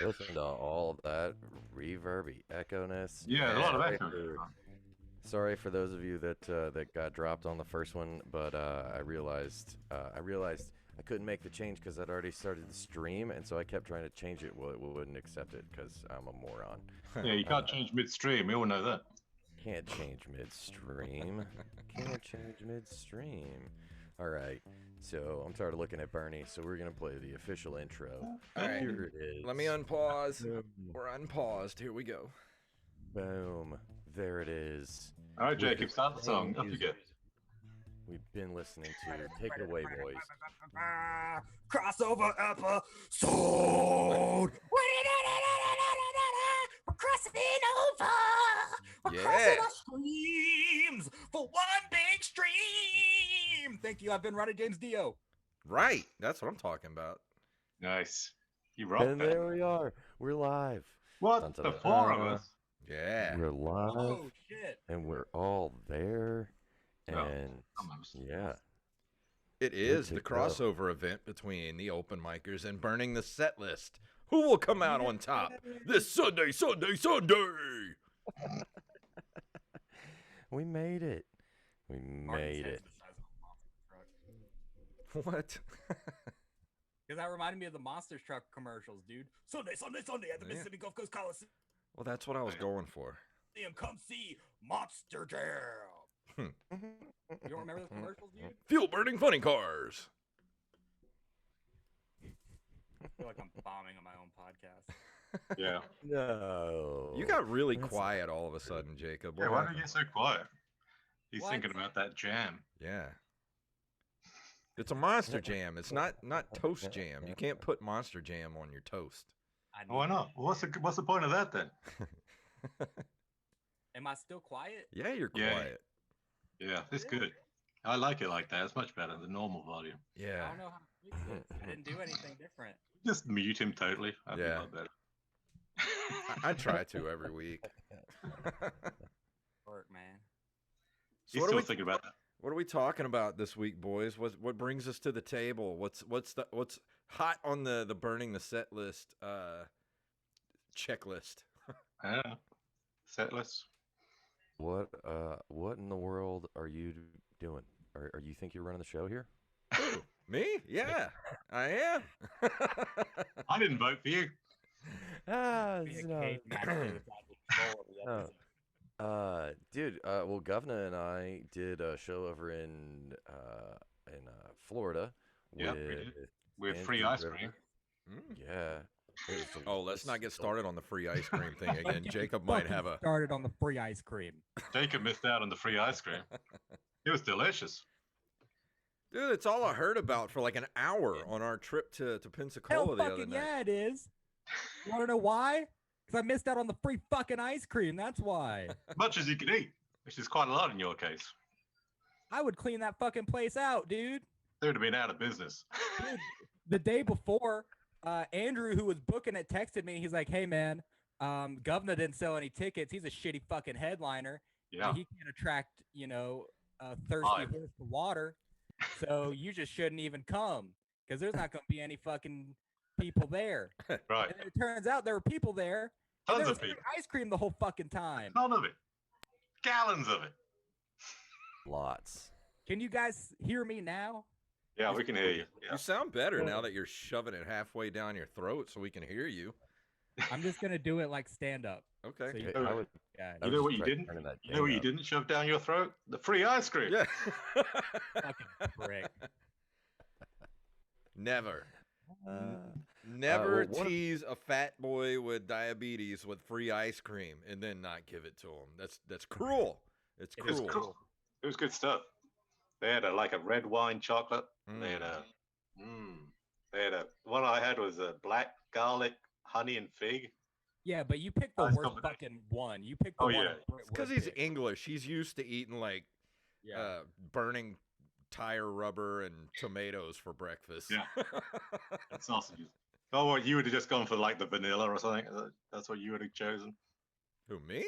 Listen to all that reverby echo-ness. Yeah, a And lot of sorry echo. sorry for those of you that got dropped on the first one, but I realized I couldn't make the change because I'd already started the stream, and so I kept trying to change it. Well, it wouldn't accept it because I'm a moron. Yeah, you can't change midstream. We all know that. Can't change midstream. Can't change midstream. All right. So I'm tired of looking at Bernie. So we're gonna play the official intro. All right. Here it is. Let me unpause. Boom. We're unpaused. Here we go. Boom. There it is. All right, Jacob, start the song. Off you go. We've been listening to. Take it away, boys. Crossover episode. We're crossing over. We're Yeah. crossing our streams for one big stream. Thank you. I've been Ronnie James Dio. Right. That's what I'm talking about. Nice. You rock And that. there we are. We're live. What? Dun, dun, The dun, four of dun. us? Yeah. We're live, Oh shit. and we're all there. Oh, And almost. yeah, It is to the go. crossover event between the open micers and burning the set list. Who will come out on top this Sunday? we made it. We made it. What? Because that reminded me of the Monsters Truck commercials, dude. Sunday at the Yeah. Mississippi Gulf Coast Coliseum. Well, that's what I was going for. Come see Monster Jam. Hmm. You don't remember those commercials, dude? Fuel burning funny cars. I feel like I'm bombing on my own podcast. Yeah. No. You got really That's- quiet all of a sudden, Jacob. Yeah, What why did happened? you get so quiet? He's What? thinking about that jam. Yeah. It's a monster jam. It's not toast jam. You can't put monster jam on your toast. I Why know. not? Well, what's the point of that then? Am I still quiet? Yeah, you're Yeah. quiet. Yeah, it's good. I like it like that. It's much better than normal volume. I Yeah. don't know how to fix it. I didn't do anything different. Just mute him totally. That'd be a Yeah. lot better. I try to every week. Work, man. So He's what are still we thinking about that. what are we talking about this week, boys? What brings us to the table? What's hot on the burning the set list checklist? Yeah. Set list. What in the world are you doing? Are you think you're running the show here? Who? Me? Yeah, I am. I didn't vote for you. Be a caveman without control of the episode. Dude, well, Gov'na and I did a show over in Florida. Yeah, we with did. With Andrew free ice River. cream. Mm. Yeah. It was Oh, let's not get delicious. started on the free ice cream thing again. Don't get Jacob me might fucking have a. started on the free ice cream. Jacob missed out on the free ice cream. It was delicious. Dude, it's all I heard about for like an hour on our trip to Hell Pensacola the other fucking night. yeah, it is. You want to know why? Because I missed out on the free fucking ice cream. That's why. Much as you could eat, which is quite a lot in your case. I would clean that fucking place out, dude. They would have been out of business. Dude, the day before, Andrew, who was booking it, texted me. He's like, "Hey man, Gov'na didn't sell any tickets. He's a shitty fucking headliner. Yeah. He can't attract, a thirsty Vibe. horse to water. So you just shouldn't even come because there's not going to be any fucking people there." Right. And then it turns out there were people there. And Tons there of was free people. ice cream the whole fucking time. None of it. Gallons of it. Lots. Can you guys hear me now? Yeah, we can hear you. You sound better now that you're shoving it halfway down your throat so we can hear you. I'm just gonna do it like stand up. Okay. So you, Okay, I would, yeah, I You would know what just you try didn't? turning that You know what thing you up. didn't shove down your throat? The free ice cream. Yeah. fucking prick. Never. Uh, Never well, one of- tease a fat boy with diabetes with free ice cream and then not give it to him. That's cruel. It's It It was cruel. cool. It was good stuff. They had like a red wine chocolate. They had a, one I had was a black garlic, honey, and fig. Yeah, but you picked the Nice worst combination. fucking one. You picked the Oh, one. yeah. that Britt Because would he's pick. English. He's used to eating like Yeah. burning tire rubber and tomatoes for breakfast. Yeah. And sausages. Oh, well, you would have just gone for like the vanilla or something. That's what you would have chosen. Who, me?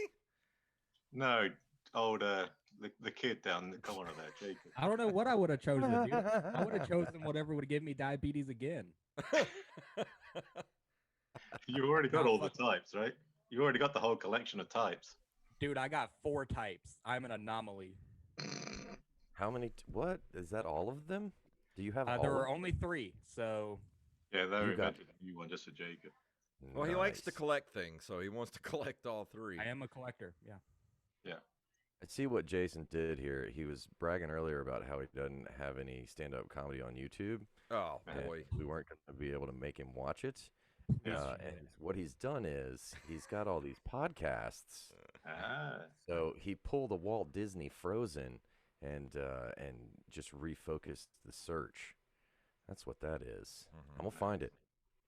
No, old the kid down the corner there, Jacob. I don't know what I would have chosen, dude. I would have chosen whatever would give me diabetes again. You already got Nah, all the fuck- types, right? You already got the whole collection of types. Dude, I got 4 types. I'm an anomaly. How many? What is that? All of them? Do you have There all? are of only 3, so Yeah, they You got- invented a new one just for Jacob. Well, he likes to Nice. collect things, so he wants to collect all 3. I am a collector. Yeah. I see what Jason did here. He was bragging earlier about how he doesn't have any stand-up comedy on YouTube. Oh and boy. we weren't going to be able to make him watch it. Yes. And what he's done is he's got all these podcasts. Ah, So he pulled a Walt Disney Frozen and just refocused the search. That's what that is. Mhm. I'm gonna find it.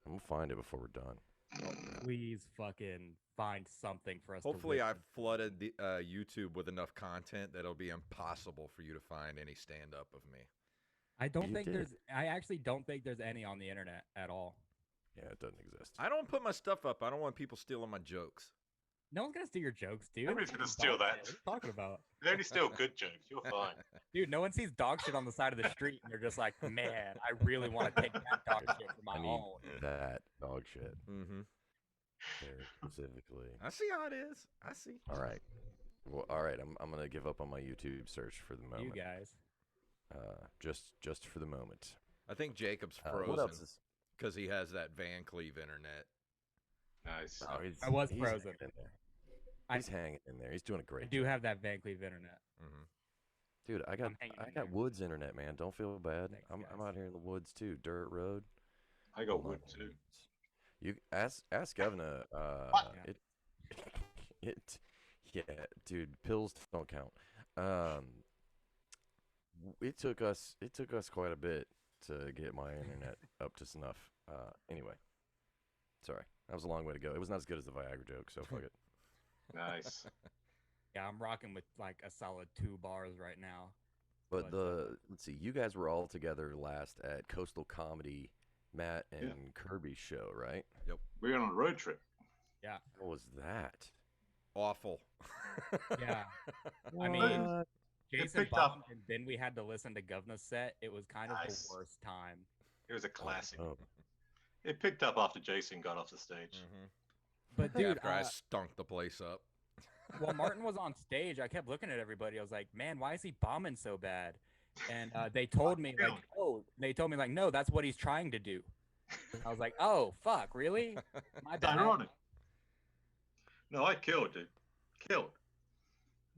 I'm gonna find it before we're done. Please fucking find something for us Hopefully, to I've flooded the YouTube with enough content that it'll be impossible for you to find any stand-up of me. I don't You think did. I actually don't think there's any on the internet at all. Yeah, it doesn't exist. I don't put my stuff up. I don't want people stealing my jokes. No one's gonna steal your jokes, dude. Nobody's gonna Dog steal shit. that. What are you talking about? they only steal good jokes. You're fine. Dude, no one sees dog shit on the side of the street and they're just like, man, I really want to take that dog shit for my I need own. that dog shit Mm-hmm. very specifically. I see how it is. I see. All right. Well, all right. I'm gonna give up on my YouTube search for the You moment. guys. Just for the moment. I think Jacob's What else frozen is? because he has that Van Cleve internet. Nice. Oh, I was he's frozen. hanging in there. I- He's hanging in there. He's doing a I great do job. have that Van Cleve internet. Mm-hmm. Dude, I got I'm hanging in got there. Woods internet, man. Don't feel bad. Thanks, I'm guys. out here in the woods too. Dirt road. I got Love wood the too. woods. You ask Gov'na. What? It yeah, dude. Pills don't count. It took us quite a bit to get my internet up to snuff. Anyway, sorry, that was a long way to go. It was not as good as the Viagra joke, so fuck it. Nice. Yeah, I'm rocking with like a solid 2 bars right now. But But, let's see, you guys were all together last at Coastal Comedy, Matt and Kirby's show, right? We were on a road trip. What was that? Awful. Yeah. I mean, What? Jason picked up- bombed, and then we had to listen to Gov'na's set. It was kind of Nice. the worst time. It was a classic. Oh, It picked up after Jason got off the stage. Mm-hmm. But dude, After I stunk the place up. while Martin was on stage, I kept looking at everybody. I was like, man, why is he bombing so bad? And they told me like, no, that's what he's trying to do. I was like, oh fuck, really? My It's bad. ironic. No, I killed, dude. Killed.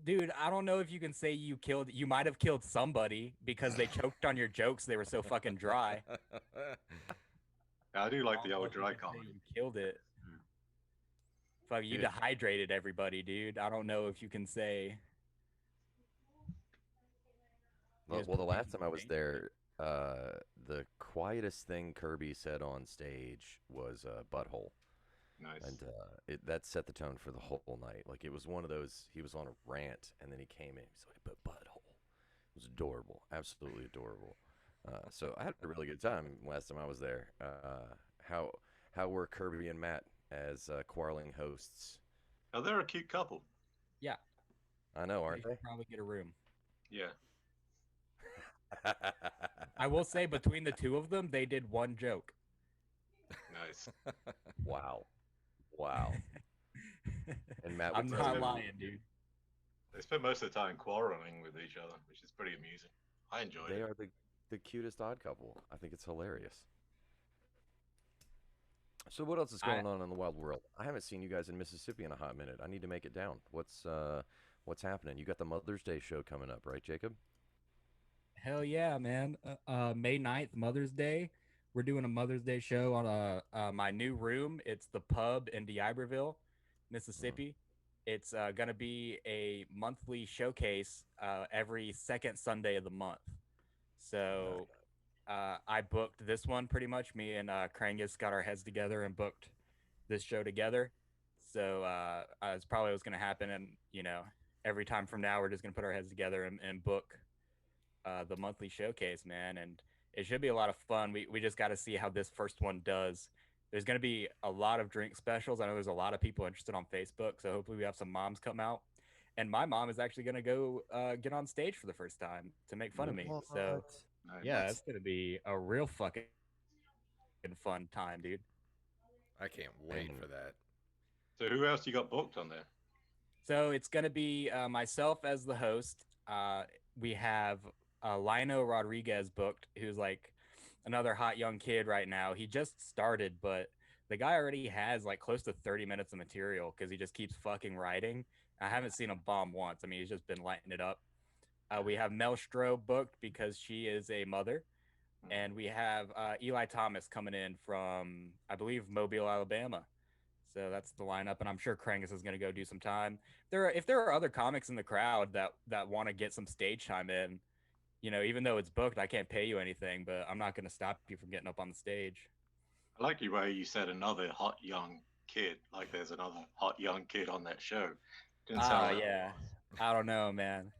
Dude, I don't know if you can say you killed. You might have killed somebody because they choked on your jokes. They were so fucking dry. I do like the I don't know old if you dry can say comedy. You killed it. Fuck, you Yeah. dehydrated everybody, dude. I don't know if you can say. well, Just well, the put me last in time I was pain. there, the quietest thing Kirby said on stage was "butthole," Nice. and that set the tone for the whole night. Like it was one of those. He was on a rant, and then he came in. He's like, "But butthole." It was adorable, absolutely adorable. So I had a really good time last time I was there. How were Kirby and Matt as quarreling hosts? Oh, they're a cute couple. I know, You aren't should probably get a room. Yeah. they? I will say between the two of them, they did one joke. Nice. Wow, wow. And Matt, I'm would not tell lying, dude. They spend most of the time quarreling with each other, which is pretty amusing. I enjoyed They it. are the cutest odd couple. I think it's hilarious. So what else is going on in the wild world? I haven't seen you guys in Mississippi in a hot minute. I need to make it down. What's happening? You got the Mother's Day show coming up, right, Jacob? Hell yeah, man. May 9th, Mother's Day. We're doing a Mother's Day show on my new room. It's the pub in D'Iberville, Mississippi. It's going to be a monthly showcase every second Sunday of the month. So I booked this one pretty much. Me and Krangus got our heads together and booked this show together. So it's probably what's going to happen. And, you know, every time from now, we're just going to put our heads together and book the monthly showcase, man. And it should be a lot of fun. We just got to see how this first one does. There's going to be a lot of drink specials. I know there's a lot of people interested on Facebook. So hopefully we have some moms come out. And my mom is actually going to go get on stage for the first time to make fun of me. So Nice. yeah, it's going to be a real fucking fun time, dude. I can't wait And- for that. So who else you got booked on there? So it's gonna be myself as the host. We have Lino Rodriguez booked, who's like another hot young kid right now. He just started, but the guy already has like close to 30 minutes of material because he just keeps fucking writing. I haven't seen him bomb once. I mean, he's just been lighting it up. We have Mel Stroh booked because she is a mother. And we have Eli Thomas coming in from, I believe, Mobile, Alabama. So that's the lineup, and I'm sure Krangus is going to go do some time. If there are other comics in the crowd that want to get some stage time in, even though it's booked, I can't pay you anything, but I'm not going to stop you from getting up on the stage. I like the way you said another hot young kid. Like there's another hot young kid on that show. Didn't sound like Yeah. I don't know, man.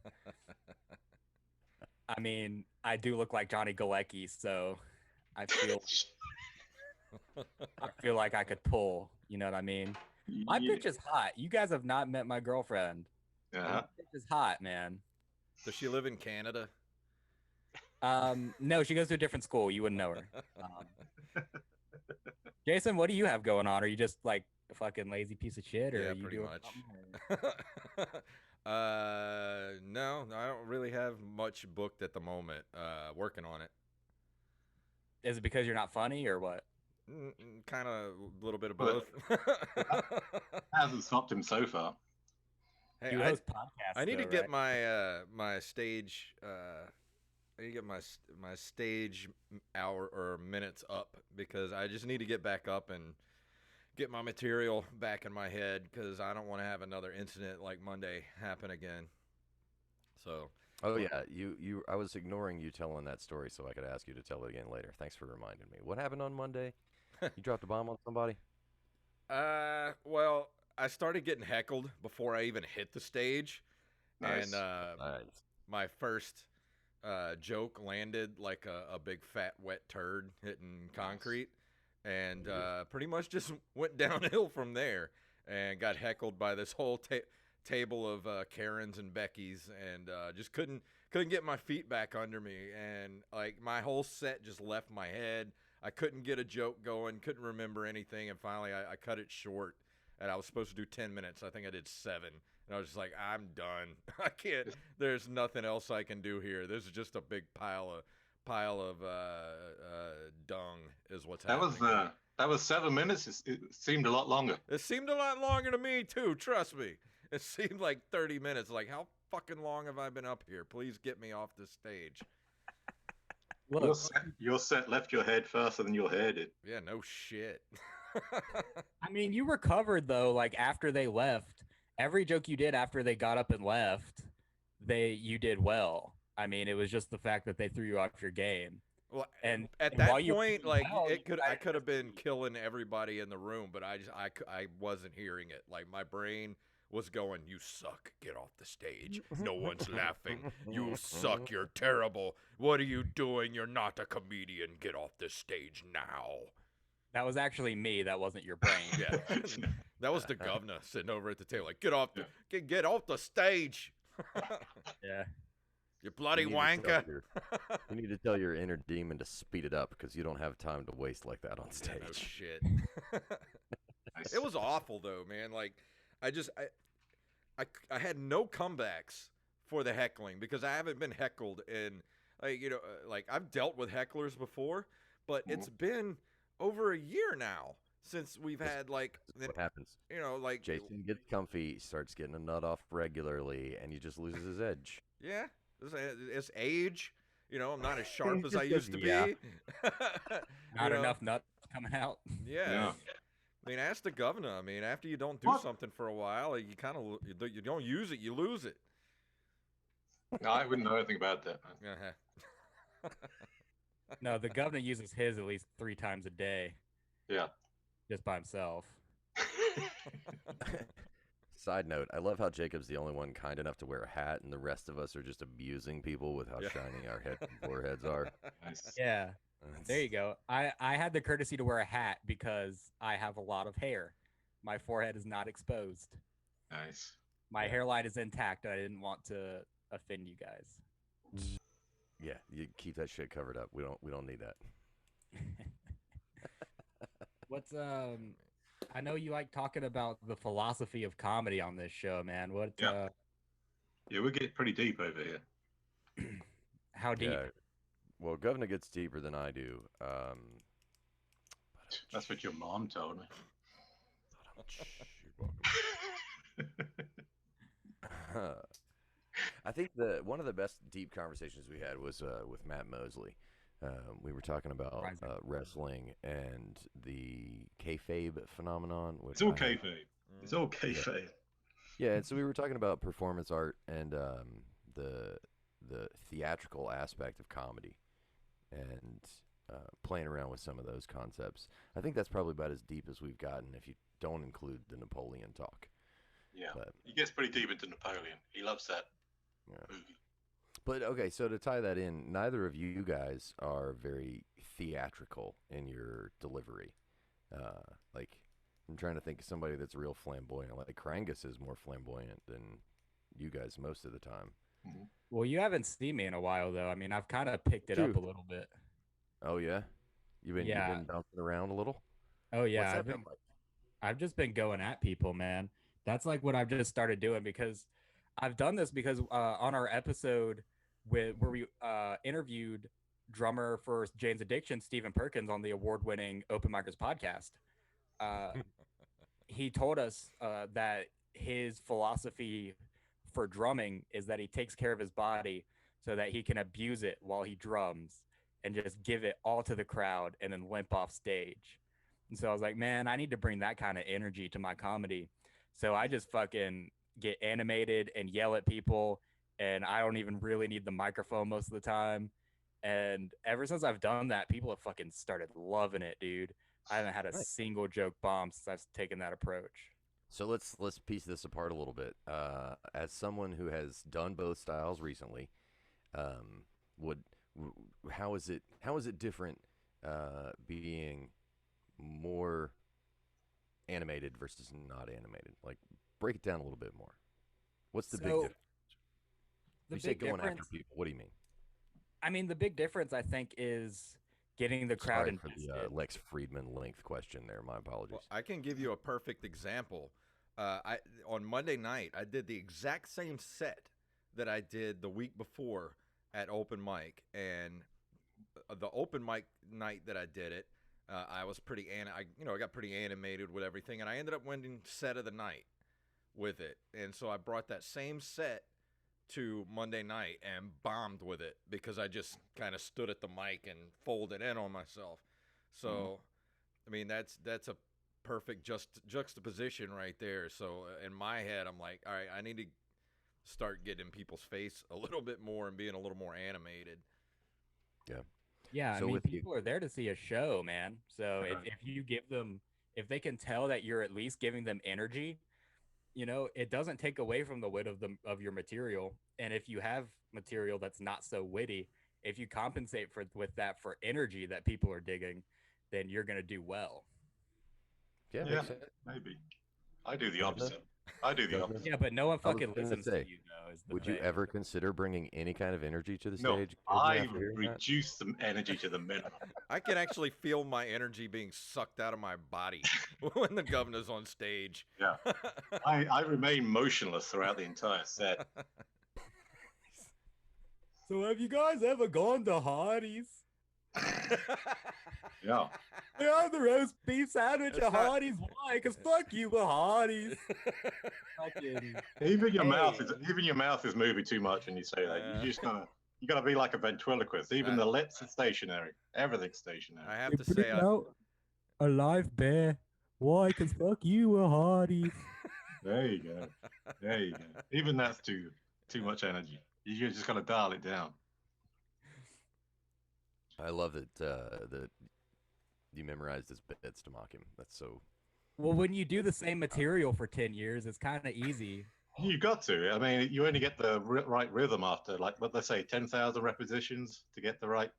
I mean, I do look like Johnny Galecki, so I feel like I could pull. You know what I mean? My Yeah. bitch is hot. You guys have not met my girlfriend. My Uh-huh. bitch is hot, man. Does she live in Canada? No, she goes to a different school. You wouldn't know her. Jason, what do you have going on? Are you just like a fucking lazy piece of shit, or Yeah, are you pretty doing much. something, or- No, I don't really have much booked at the moment. Working on it. Is it because you're not funny, or what? Kind of a little bit of Well, both. Hasn't stopped him so far. Hey, You host podcasts. I need to though, get right? my my stage. I need to get my stage hour or minutes up because I just need to get back up and get my material back in my head because I don't want to have another incident like Monday happen again. So. Oh yeah, you. I was ignoring you telling that story so I could ask you to tell it again later. Thanks for reminding me. What happened on Monday? You dropped a bomb on somebody? Well, I started getting heckled before I even hit the stage, Nice. and Nice. my first joke landed like a big fat wet turd hitting concrete, and pretty much just went downhill from there, and got heckled by this whole table of Karens and Beckys, and just couldn't get my feet back under me, and like my whole set just left my head. I couldn't get a joke going, couldn't remember anything, and finally I cut it short. And I was supposed to do 10 minutes. I think I did 7. And I was just like, I'm done. I can't. There's nothing else I can do here. This is just a big pile of dung is what's happening. That was 7 minutes. It seemed a lot longer. It seemed a lot longer to me too. Trust me. It seemed like 30 minutes. Like, how fucking long have I been up here? Please get me off this stage. Look, Your set left your head faster than your hair did. Yeah, no shit. I mean, you recovered though. Like after they left, every joke you did after they got up and left, you did well. I mean, it was just the fact that they threw you off your game. Well, And at and that while you were point, doing like well, you I guys could have just- been killing everybody in the room, but I wasn't hearing it. Like my brain was going, "You suck. Get off the stage. No one's laughing. You suck. You're terrible. What are you doing? You're not a comedian. Get off the stage now." That was actually me. That wasn't your brain. Yeah, that was the governor sitting over at the table, like, get off the stage. Yeah. You bloody You need to tell wanker. You need to tell your inner demon to speed it up because you don't have time to waste like that on Yeah, no stage. shit. Nice. It was awful though, man. Like, I had no comebacks for the heckling because I haven't been heckled in, like, like I've dealt with hecklers before, but it's been over a year now since we've had like, What happens? like Jason gets comfy, starts getting a nut off regularly, and he just loses his edge. yeah, it's age. I'm not as sharp as I Just used to yeah. be. Not You know? enough nuts coming out. Yeah. Yeah. I mean, ask the governor. I mean, after you don't do What? something for a while, you kind of you don't use it, you lose it. No, I wouldn't know anything about that. Man. Uh-huh. No, the governor uses his at least 3 times a day Yeah. just by himself. Side note, I love how Jacob's the only one kind enough to wear a hat, and the rest of us are just abusing people with how Yeah. shiny our heads and foreheads are. Nice. Yeah. That's- There you go. I had the courtesy to wear a hat because I have a lot of hair. My forehead is not exposed. Nice. My Yeah. hairline is intact. I didn't want to offend you guys. Yeah, you keep that shit covered up. We don't need that. What's I know you like talking about the philosophy of comedy on this show, man. What? Yeah. Yeah, we get pretty deep over here. How deep? Yeah. Well, Gov'na gets deeper than I do. That's what your mom told me. You're welcome. I think one of the best deep conversations we had was with Matt Mosley. We were talking about Surprising. wrestling and the kayfabe phenomenon. Which It's all I have- kayfabe. It's all kayfabe. Yeah, and so we were talking about performance art and the theatrical aspect of comedy, and playing around with some of those concepts. I think that's probably about as deep as we've gotten if you don't include the Napoleon talk. Yeah. But He gets pretty deep into Napoleon. He loves that yeah. movie. But okay, so to tie that in, neither of you guys are very theatrical in your delivery. Like, I'm trying to think of somebody that's real flamboyant. Like Krangus is more flamboyant than you guys most of the time. Well, you haven't seen me in a while, though. I mean, I've kind of picked it up True. a little bit. Oh yeah, you've Yeah. been bouncing around a little. Oh yeah, What's that I've been been like? I've just been going at people, man. That's like what I've just started doing because I've done this because on our episode where we interviewed drummer for Jane's Addiction, Stephen Perkins, on the award-winning Open Micers podcast, uh, he told us that his philosophy for drumming is that he takes care of his body so that he can abuse it while he drums and just give it all to the crowd and then limp off stage. And so I was like, man, I need to bring that kind of energy to my comedy. So I just fucking get animated and yell at people, and I don't even really need the microphone most of the time. And ever since I've done that, people have fucking started loving it, dude. I haven't had a Nice. single joke bomb since I've taken that approach. So let's piece this apart a little bit. As someone who has done both styles recently, would how is it different being more animated versus not animated? Like, break it down a little bit more. What's the big So, difference? The You say big going after difference, people. What do you mean? I mean, the big difference, I think, is getting the crowd Sorry for invested. the Lex Friedman length question there. My apologies. Well, I can give you a perfect example. On Monday night, I did the exact same set that I did the week before at open mic, and the open mic night that I did it, I was I got pretty animated with everything, and I ended up winning set of the night with it, and so I brought that same set to Monday night and bombed with it because I just kind of stood at the mic and folded in on myself. So, I mean, that's a perfect juxtaposition right there. So in my head, I'm like, all right, I need to start getting in people's face a little bit more and being a little more animated. Yeah, I So mean, with you- people are there to see a show, man. So if you give them, if they can tell that you're at least giving them energy, you know, it doesn't take away from the wit of your material. And if you have material that's not so witty, if you compensate with that for energy that people are digging, then you're gonna do well. Yeah, Yeah. makes sense. Maybe. I do the Gov'na? opposite. I do the Gov'na? opposite. Yeah, but no one I was fucking gonna listens say, to you, though. Is the Would you thing. ever consider bringing any kind of energy to the No, stage? I after hearing that? reduce the energy to the minimum. I can actually feel my energy being sucked out of my body when the governor's on stage. Yeah. I remain motionless throughout the entire set. So have you guys ever gone to Hardee's? Yeah. They have the roast beef sandwich It's at not- Hardee's. Why? Because fuck you, with Hardee's. Fucking. Even your mouth Hey. is moving too much when you say that. Yeah. You gotta be like a ventriloquist. Even the lips are stationary. Everything's stationary. I have to say, a live bear. Why? Because fuck you, with Hardee's. There you go. There you go. Even that's too much energy. You just gotta dial it down. I love that you memorized his bits to mock him. That's so. Well, when you do the same material for 10 years, it's kind of easy. You got to. I mean, you only get the right rhythm after, like, what they say, 10,000 repetitions to get the right,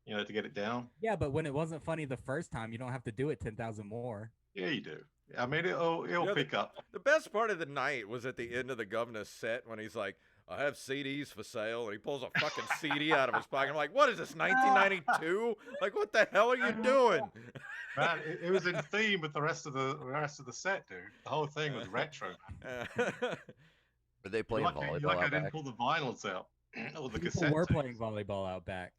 to get it down. Yeah, but when it wasn't funny the first time, you don't have to do it 10,000 more. Yeah, you do. I mean, it'll pick up. the best part of the night was at the end of the governor's set when he's like, I have CDs for sale, and he pulls a fucking CD out of his pocket. I'm like, what is this, 1992? Like, what the hell are you doing? Man, it was in theme with the rest of the set, dude. The whole thing was retro. Were they You playing like you like volleyball I out didn't back? pull the vinyls out or the People cassette were tapes. playing volleyball out back.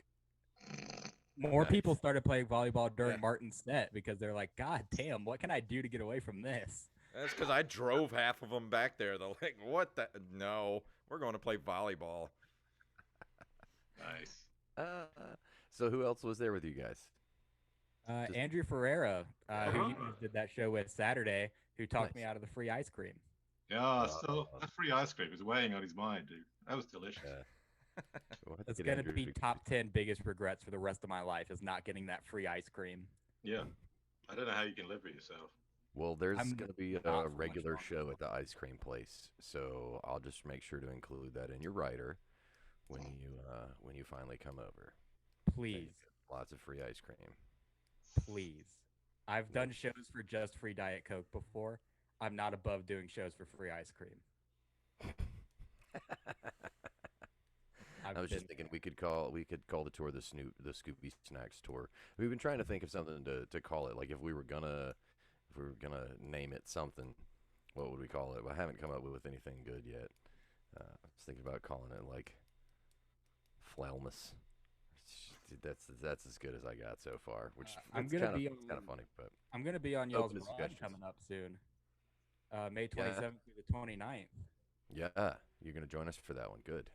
More Nice. people started playing volleyball during Yeah. Martin's set because they're like, God damn, what can I do to get away from this? That's because I drove half of them back there. They're like, what the? No, we're going to play volleyball. Nice. So who else was there with you guys? Just- Andrew Ferreira, who you guys did that show with Saturday, who talked me Nice. out of the free ice cream. Yeah, still that free ice cream was weighing on his mind, dude. That was delicious. We'll have It's get going to Andrew be top 10 biggest regrets for the rest of my life is not getting that free ice cream. Yeah. I don't know how you can live with yourself. Well, there's I'm going to be not for a much regular longer. show at the ice cream place, so I'll just make sure to include that in your rider when you finally come over. Please, Lots of free ice cream. please. I've done shows for just free Diet Coke before. I'm not above doing shows for free ice cream. I was just thinking we could call the tour the Scooby Snacks tour. We've been trying to think of something to call it. Like if we were gonna name it something, what would we call it? Well, I haven't come up with anything good yet. I was thinking about calling it like Flelmus. That's as good as I got so far. Which I'm it's gonna kind be of funny, but I'm gonna be on y'all's Open to run suggestions. coming up soon, May 27th through the 29th. yeah, you're gonna join us for that one. Good.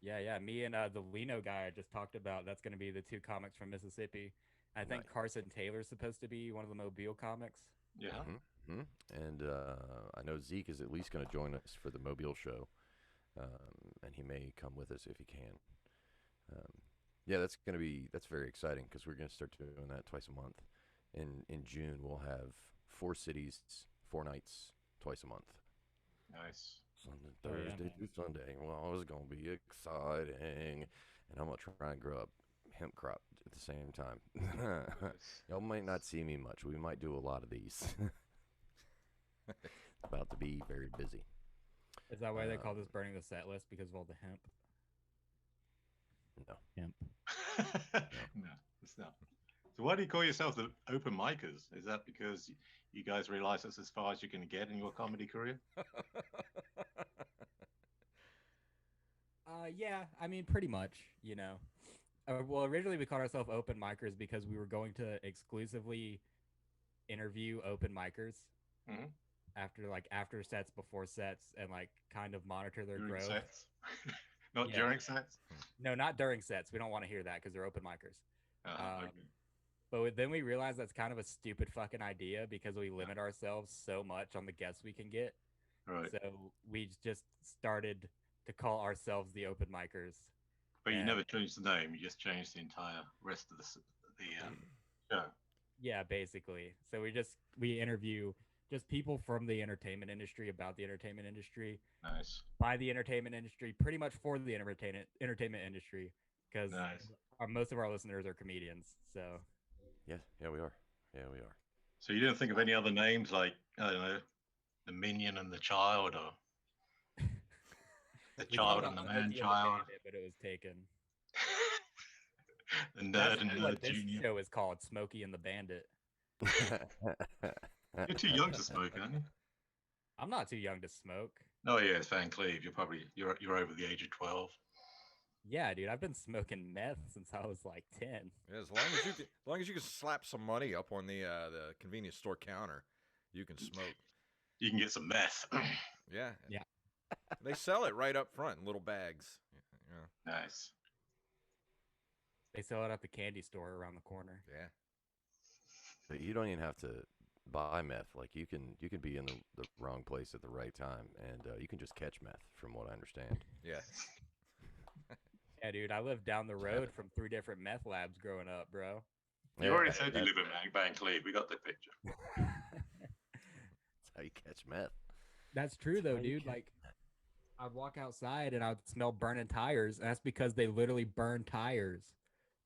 Yeah. Me and the Lino guy I just talked about. That's gonna be the two comics from Mississippi. I think Nice. Carson Taylor's supposed to be one of the Mobile comics. Yeah. Hmm. And I know Zeke is at least going to join us for the Mobile show, and he may come with us if he can. Yeah, that's very exciting because we're going to start doing that twice a month. In June, we'll have 4 cities, 4 nights, twice a month. Nice. Sunday, Oh, yeah, Thursday man. through Sunday. Well, it's going to be exciting, and I'm going to try and grow up hemp crop at the same time. Nice. Y'all might not see me much. We might do a lot of these. About to be very busy. Is that why they call this burning the set list because of all the hemp? No. Hemp. No, it's not. So why do you call yourself the open micers? Is that because you guys realize that's as far as you can get in your comedy career? Yeah, I mean, pretty much, you know. Well, originally we called ourselves open micers because we were going to exclusively interview open micers Mhm. after sets, before sets, and like kind of monitor their During growth. sets? Not Yeah. during sets? No, not during sets. We don't want to hear that because they're open micers. Okay. But then we realized that's kind of a stupid fucking idea because we limit ourselves so much on the guests we can get. Right. So we just started to call ourselves the open micers. But you and- never changed the name. You just changed the entire rest of the show. Yeah, basically. So we interview just people from the entertainment industry about the entertainment industry, Nice. by the entertainment industry, pretty much for the entertainment industry, because Nice. most of our listeners are comedians. So Yeah, we are. Yeah, we are. So you didn't think of any other names like, I don't know, the Minion and the Child, or the we Child thought and the about Man Smokey Child, Bandit, but it was taken. the Nerd That's and really what Nerd this Junior. show is called, Smokey and the Bandit. You're too young to smoke, aren't you? I'm not too young to smoke. Oh yeah, it's Van Cleve. You're over the age of 12. Yeah, dude, I've been smoking meth since I was like 10. Yeah, as long as you can slap some money up on the convenience store counter, you can smoke. You can get some meth. Yeah. Yeah. They sell it right up front in little bags. Yeah. Nice. They sell it at the candy store around the corner. Yeah. But you don't even have to buy meth. Like you can be in the wrong place at the right time, and you can just catch meth, from what I understand. Yeah. Yeah, dude, I lived down the road from 3 different meth labs growing up, bro. You already said you live in Van Cleve. We got the picture. That's how you catch meth. That's true though, how you dude. Like, I'd walk outside and I'd smell burning tires, and that's because they literally burn tires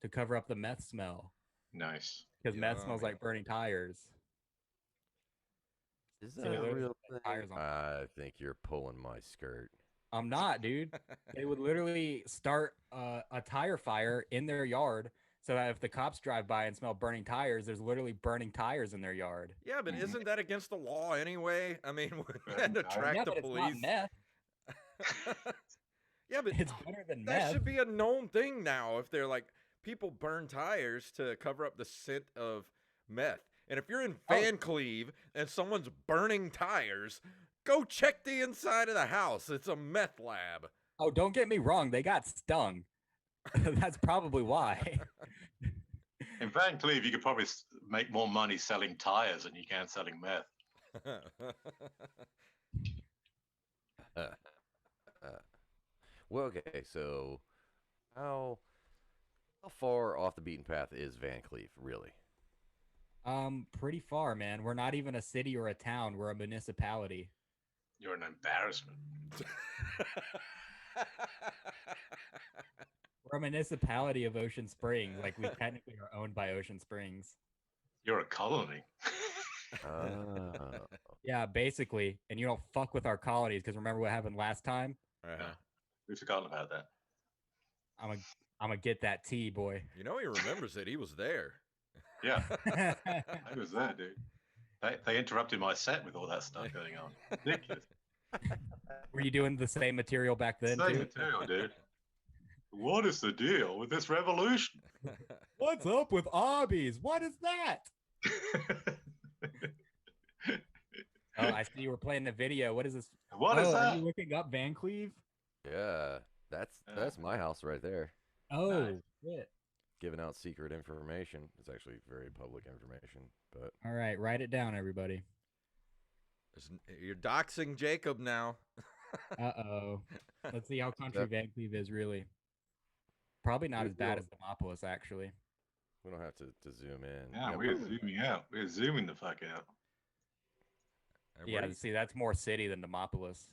to cover up the meth smell. Nice. Because meth Yeah, smells yeah. like burning tires. Is So that they a literally real set thing? tires on I think you're pulling my skirt. I'm not, dude. They would literally start a tire fire in their yard, So that if the cops drive by and smell burning tires, there's literally burning tires in their yard. Yeah, but isn't that against the law anyway? I mean, we had to Yeah, track Yeah, the but it's not police. meth. Yeah, but It's better than that meth. should be a known thing now. If they're like people burn tires to cover up the scent of meth, and if you're in Van Cleve and someone's burning tires, go check the inside of the house. It's a meth lab. Oh, don't get me wrong. They got stung. That's probably why. In Van Cleve, you could probably make more money selling tires than you can selling meth. Well, okay, so how far off the beaten path is Van Cleve, really? Pretty far, man. We're not even a city or a town. We're a municipality. You're an embarrassment. We're a municipality of Ocean Springs. Like we technically are owned by Ocean Springs. You're a colony. Oh. Yeah, basically. And you don't fuck with our colonies because remember what happened last time? Uh-huh. We've forgotten about that. I'm gonna get that tea, boy. You know he remembers it. He was there. Yeah, I was there, dude. They interrupted my set with all that stuff going on. Ridiculous. Were you doing the same material back then Same too? material, dude. What is the deal with this revolution? What's up with obbies? What is that? Oh, I see you were playing the video. What is this? What is Are that? you looking up Van Cleve? Yeah, that's my house right there. Oh, Nice. shit. Giving out secret information. It's actually very public information, but All right, write it down, everybody. You're doxing Jacob now. Uh-oh. Let's see how country Van Cleve is really. Probably not as bad as Demopolis, actually. we don't have to zoom in. Yeah, we're zooming out. We're zooming the fuck out. Yeah, see, that's more city than Demopolis.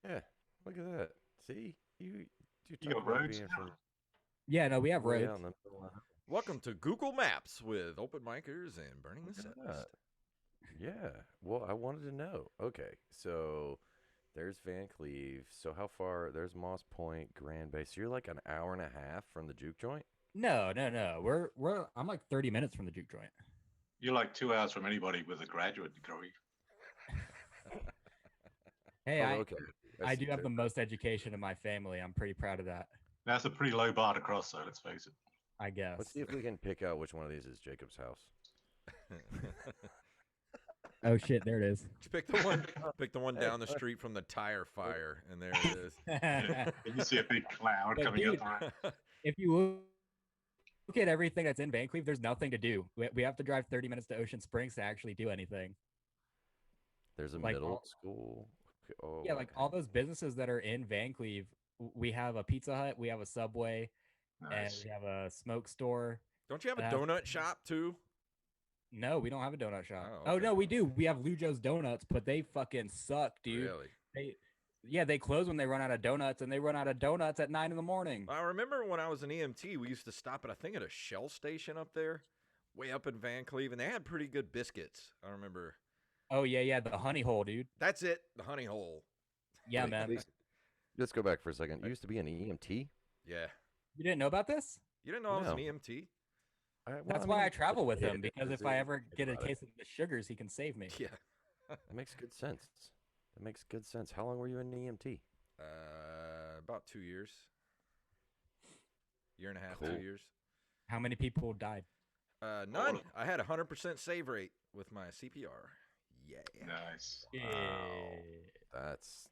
Yeah, look at that. See, you You talk got about roads being now. from Yeah, no, we have way roads. out in the middle of- Welcome to Google Maps with open micers and burning the Look at set that. Yeah. Well, I wanted to know. Okay, so there's Van Cleve. So how far? There's Moss Point, Grand Bay. So you're like an hour and a half from the juke joint. No. I'm like 30 minutes from the juke joint. You're like 2 hours from anybody with a graduate degree. Hey, Oh, okay. I do see. have the most education in my family. I'm pretty proud of that, That's a pretty low bar to cross, though. Let's face it. I guess. Let's see if we can pick out which one of these is Jacob's house. Oh shit, there it is. Just pick the one down the street from the tire fire, and there it is. And you see a big cloud But coming dude, up. Right? If you look at everything that's in Van Cleve, there's nothing to do. We have to drive 30 minutes to Ocean Springs to actually do anything. There's a Like middle all- school. Oh, Yeah, like all those businesses that are in Van Cleve, we have a Pizza Hut, we have a Subway, and Nice. we have a smoke store. Don't you have a Uh, donut shop too? No, we don't have a donut shop. Oh, Oh, okay. no, we do. We have Lujo's Donuts, but they fucking suck, dude. Really? They close when they run out of donuts, and they run out of donuts at 9 in the morning. I remember when I was an EMT, we used to stop at I think at a Shell station up there, way up in Van Cleve, and they had pretty good biscuits. I remember. Oh yeah, the honey hole, dude. That's it, the honey hole. Yeah, Wait, man. Let's go back for a second. You used to be an EMT. Yeah. You didn't know about this? You didn't know I was an No. EMT? That's why I travel with him, yeah, because if because I it- ever get a case of the sugars, he can save me. Yeah. That makes good sense. That makes good sense. How long were you in EMT? About 2 years. Year and a half, Cool. 2 years. How many people died? None. I had a 100% save rate with my CPR. Yeah. Nice. That's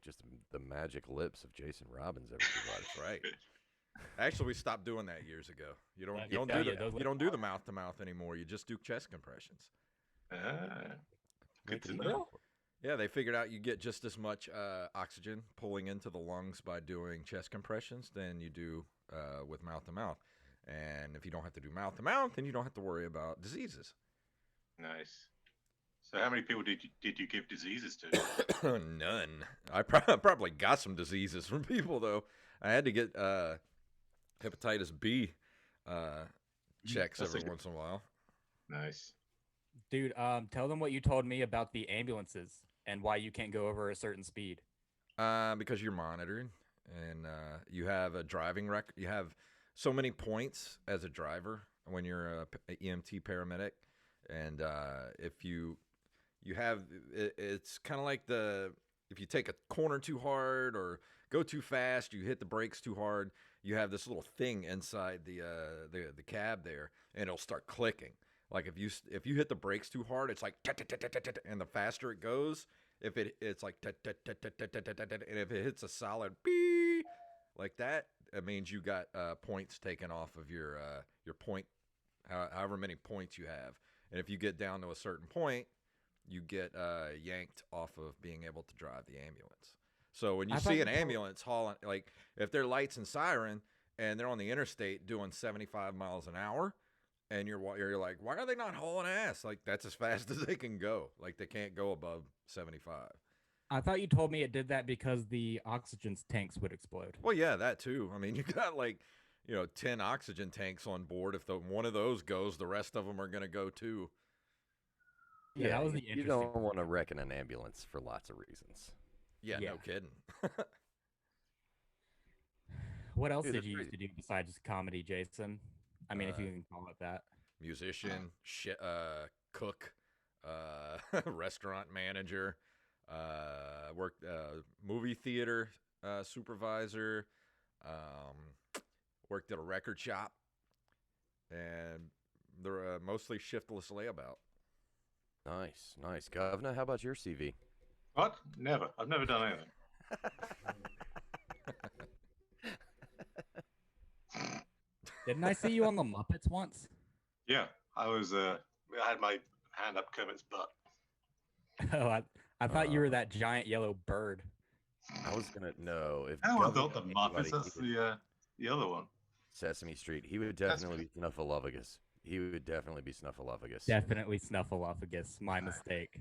just the magic lips of Jason Robbins. Everybody. That's right. Actually, we stopped doing that years ago. You don't Yeah, you don't yeah, do yeah, those the you don't do the mouth to mouth anymore. You just do chest compressions. Ah, good to Making know. Yeah, they figured out you get just as much oxygen pulling into the lungs by doing chest compressions than you do with mouth to mouth. And if you don't have to do mouth to mouth, then you don't have to worry about diseases. Nice. So, how many people did you give diseases to? None. I probably got some diseases from people though. I had to get hepatitis B checks That's every a- once in a while. Nice. Dude, tell them what you told me about the ambulances and why you can't go over a certain speed. Because you're monitored and you have a driving record. You have so many points as a driver when you're a EMT paramedic, and if you have it's kind of like if you take a corner too hard or go too fast, you hit the brakes too hard, you have this little thing inside the cab there, and it'll start clicking. Like if you hit the brakes too hard, it's like and the faster it goes, it's like and if it hits a solid beep like that, it means you got points taken off of your point, however many points you have. And if you get down to a certain point, you get yanked off of being able to drive the ambulance. So when you see an ambulance hauling, like if they're lights and siren and they're on the interstate doing 75 miles an hour, and you're like, why are they not hauling ass? Like that's as fast as they can go. Like they can't go above 75. I thought you told me it did that because the oxygen tanks would explode. Well, yeah, that too. I mean, you got like, 10 oxygen tanks on board. If one of those goes, the rest of them are going to go too. Yeah, that was the you interesting. don't want to wreck in an ambulance for lots of reasons. Yeah, no kidding. What else Dude, did that's you used to do besides comedy, Jason? I mean, if you can call it that. Musician, cook, restaurant manager, worked movie theater supervisor, worked at a record shop, and they're mostly shiftless layabout. Nice. Gov'na, how about your CV? What? Never. I've never done anything. Didn't I see you on the Muppets once? Yeah, I was. I had my hand up Kermit's butt. Oh, I thought you were that giant yellow bird. I was gonna know if. No, I Gov'na built the knew Muppets. anybody, That's he would- the other one. Sesame Street. He would definitely be Snuffleupagus. He would definitely be Snuffleupagus. Definitely Snuffleupagus. My mistake.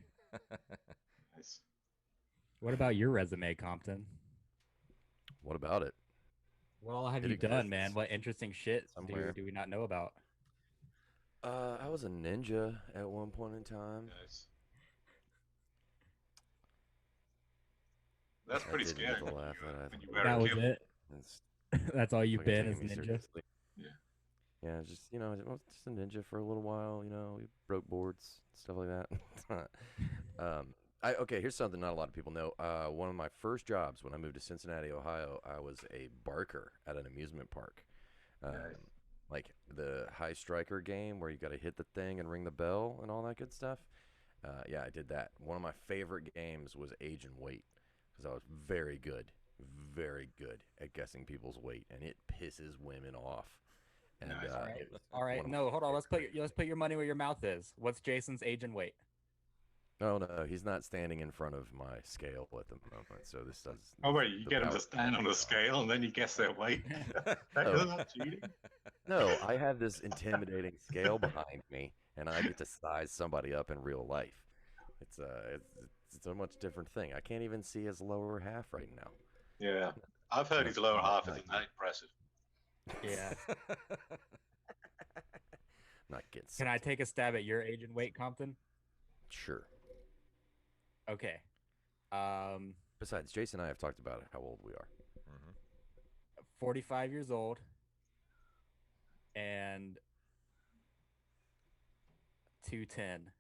Nice. What about your resume, Compton? What about it? What all have It you done, exists man? What interesting shit somewhere. do we not know about? I was a ninja at one point in time. Nice. That's pretty didn't scary. get the laugh that I When you thought. wear That a was kilt. it. It's That's all you've fucking been taking as me ninja. seriously. Yeah. Yeah, just I was just a ninja for a little while. We broke boards, stuff like that. Okay, here's something not a lot of people know. One of my first jobs when I moved to Cincinnati, Ohio, I was a barker at an amusement park. Nice. Like the high striker game where you got to hit the thing and ring the bell and all that good stuff. Yeah, I did that. One of my favorite games was Age and Weight because I was very good at guessing people's weight, and it pisses women off. And Nice. it was All right, one of no, my hold on. Let's favorite put your money where your mouth is. What's Jason's age and weight? Oh no, he's not standing in front of my scale at the moment, so this does. Oh wait, you the get them to power- stand on a scale and then you guess their weight. Oh. Isn't that cheating? No, I have this intimidating scale behind me, and I get to size somebody up in real life. It's a much different thing. I can't even see his lower half right now. Yeah, I've heard his lower half isn't that impressive. Yeah. Not getting. Can I take a stab at your age and weight, Compton? Sure. Okay. Besides, Jason and I have talked about how old we are. 45 years old. And 210.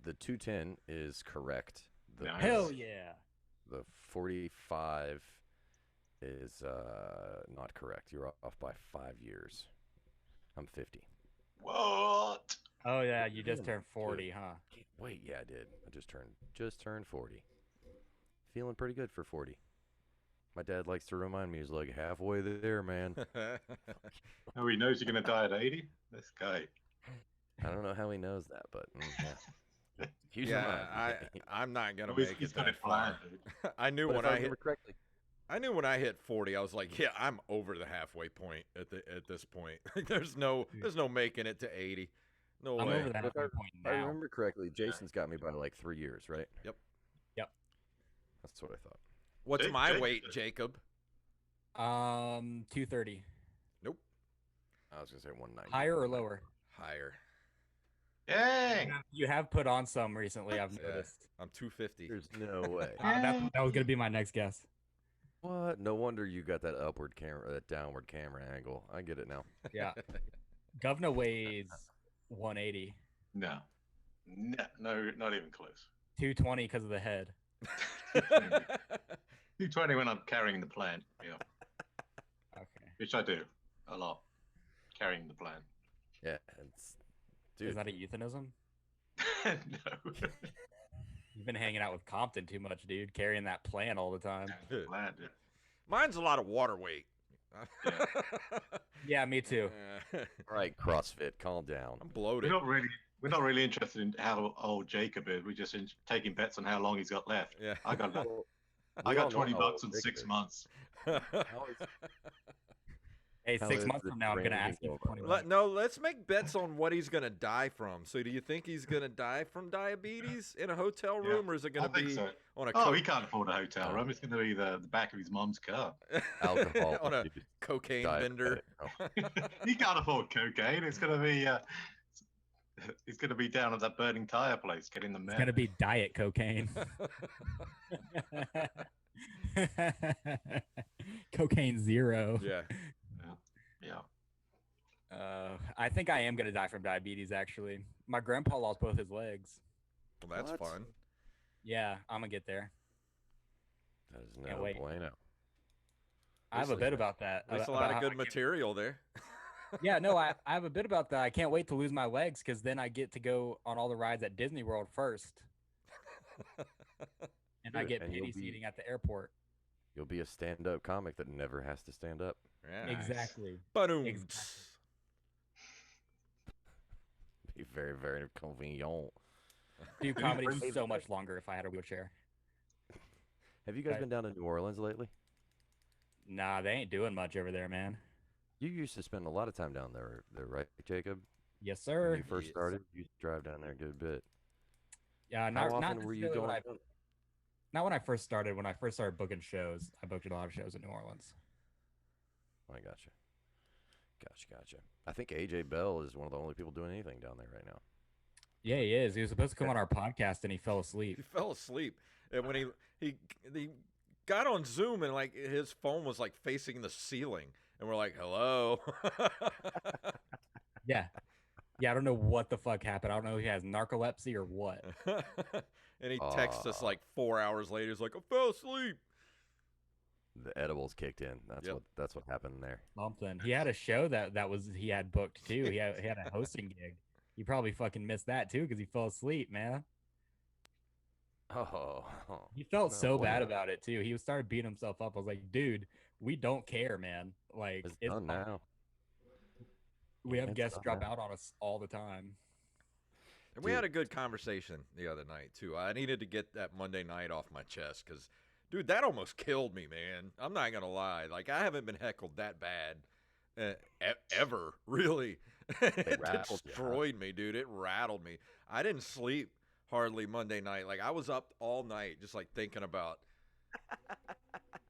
The 210 is correct. The, Nice. Hell yeah. The 45 is not correct. You're off by 5 years. I'm 50. What? Oh yeah, you just Damn, turned 40, huh? Can't wait. Yeah, I did. I just turned 40. Feeling pretty good for 40. My dad likes to remind me, he's like, halfway there, man. Oh, he knows you're going to die at 80? This guy. I don't know how he knows that, but yeah. He's Yeah, alive. I'm not gonna Oh, he's- make he's it got that it planned, far. I knew But when if I remember hit. correctly. I knew when I hit 40, I was like, yeah, I'm over the halfway point at this point. there's no making it to 80. No I'm way. over that If halfway point If I now. remember correctly, Jason's got me by like 3 years, right? Yep. Yep. That's what I thought. What's Jake- my Jake- weight, Jacob? 230. Nope. I was gonna say 190. Higher or lower? Higher. Dang! You have put on some recently, I've Yeah. noticed. I'm 250. There's no way. That was gonna be my next guess. What? No wonder you got that upward camera, that downward camera angle. I get it now. Yeah. Gov'na weighs 180, No, no, not even close. 220 because of the head. 220 when I'm carrying the plant. Yeah, Okay. which I do a lot, carrying the plant. Yeah, it's dude. Is that a euphemism? No, You've been hanging out with Compton too much, dude. Carrying that plant all the time. plant. Yeah. Mine's a lot of water weight. Yeah, me too. All right, CrossFit, calm down. I'm bloated. We're not really interested in how old Jacob is. We're just taking bets on how long he's got left. Yeah. I got We all know $20 how old in Jacob 6 is. months. How is- Hey, How 6 is months the from now, I'm gonna training ask you going? for 20 No, let's make bets on what he's gonna die from. So, do you think he's gonna die from diabetes in a hotel Yeah, room, or is it I gonna think be so. on a Oh, he can't afford a hotel room. It's going to be the back of his mom's car. Alcohol. on a dude. cocaine Diabetic. bender? Oh. He can't afford cocaine. It's going to be. He's going to be down at that burning tire place getting the It's meth. gonna be diet cocaine. Cocaine zero. Yeah. Yeah. I think I am gonna die from diabetes. Actually, my grandpa lost both his legs. Well, that's What? fun. Yeah, I'm gonna get there. That is Can't no wait. bueno. I have a bit about that. There's a about lot how of I good can't- material there. Yeah, no, I have a bit about that. I can't wait to lose my legs because then I get to go on all the rides at Disney World first, and I Good, get and you'll pity be- seating at the airport. You'll be a stand-up comic that never has to stand up. Yeah. Exactly. Ba-doom. Exactly. Be very, very convenient. Dude, comedy is so much longer if I had a wheelchair. Have you guys Right. been down to New Orleans lately? Nah, they ain't doing much over there, man. You used to spend a lot of time down there, right, Jacob? Yes, When sir. you first Yes. started, you used to drive down there a good bit. Yeah, How not often were you necessarily going? when not when I first started. When I first started booking shows, I booked a lot of shows in New Orleans. I gotcha. Gotcha. I think AJ Bell is one of the only people doing anything down there right now. Yeah, he is. He was supposed to come on our podcast and he fell asleep. He fell asleep, and when he got on Zoom and like his phone was like facing the ceiling, and we're like, "Hello." Yeah. Yeah, I don't know what the fuck happened. I don't know if he has narcolepsy or what. And he texts us like 4 hours later. He's like, "I fell asleep." The edibles kicked in. Yep. That's what happened there. Something. He had a show that was he had booked too. He had a hosting gig. He probably fucking missed that too because he fell asleep, man. Oh, He felt no so bad bueno. about it too. He started beating himself up. I was like, dude, we don't care, man. Like It's it's done fine. now. We have It's guests done drop now. out on us all the time. And we Dude. had a good conversation the other night too. I needed to get that Monday night off my chest because, dude, that almost killed me, man. I'm not gonna lie. Like I haven't been heckled that bad ever, really. It rattled ya, huh? destroyed me, dude. It rattled me. I didn't sleep hardly Monday night. Like I was up all night just like thinking about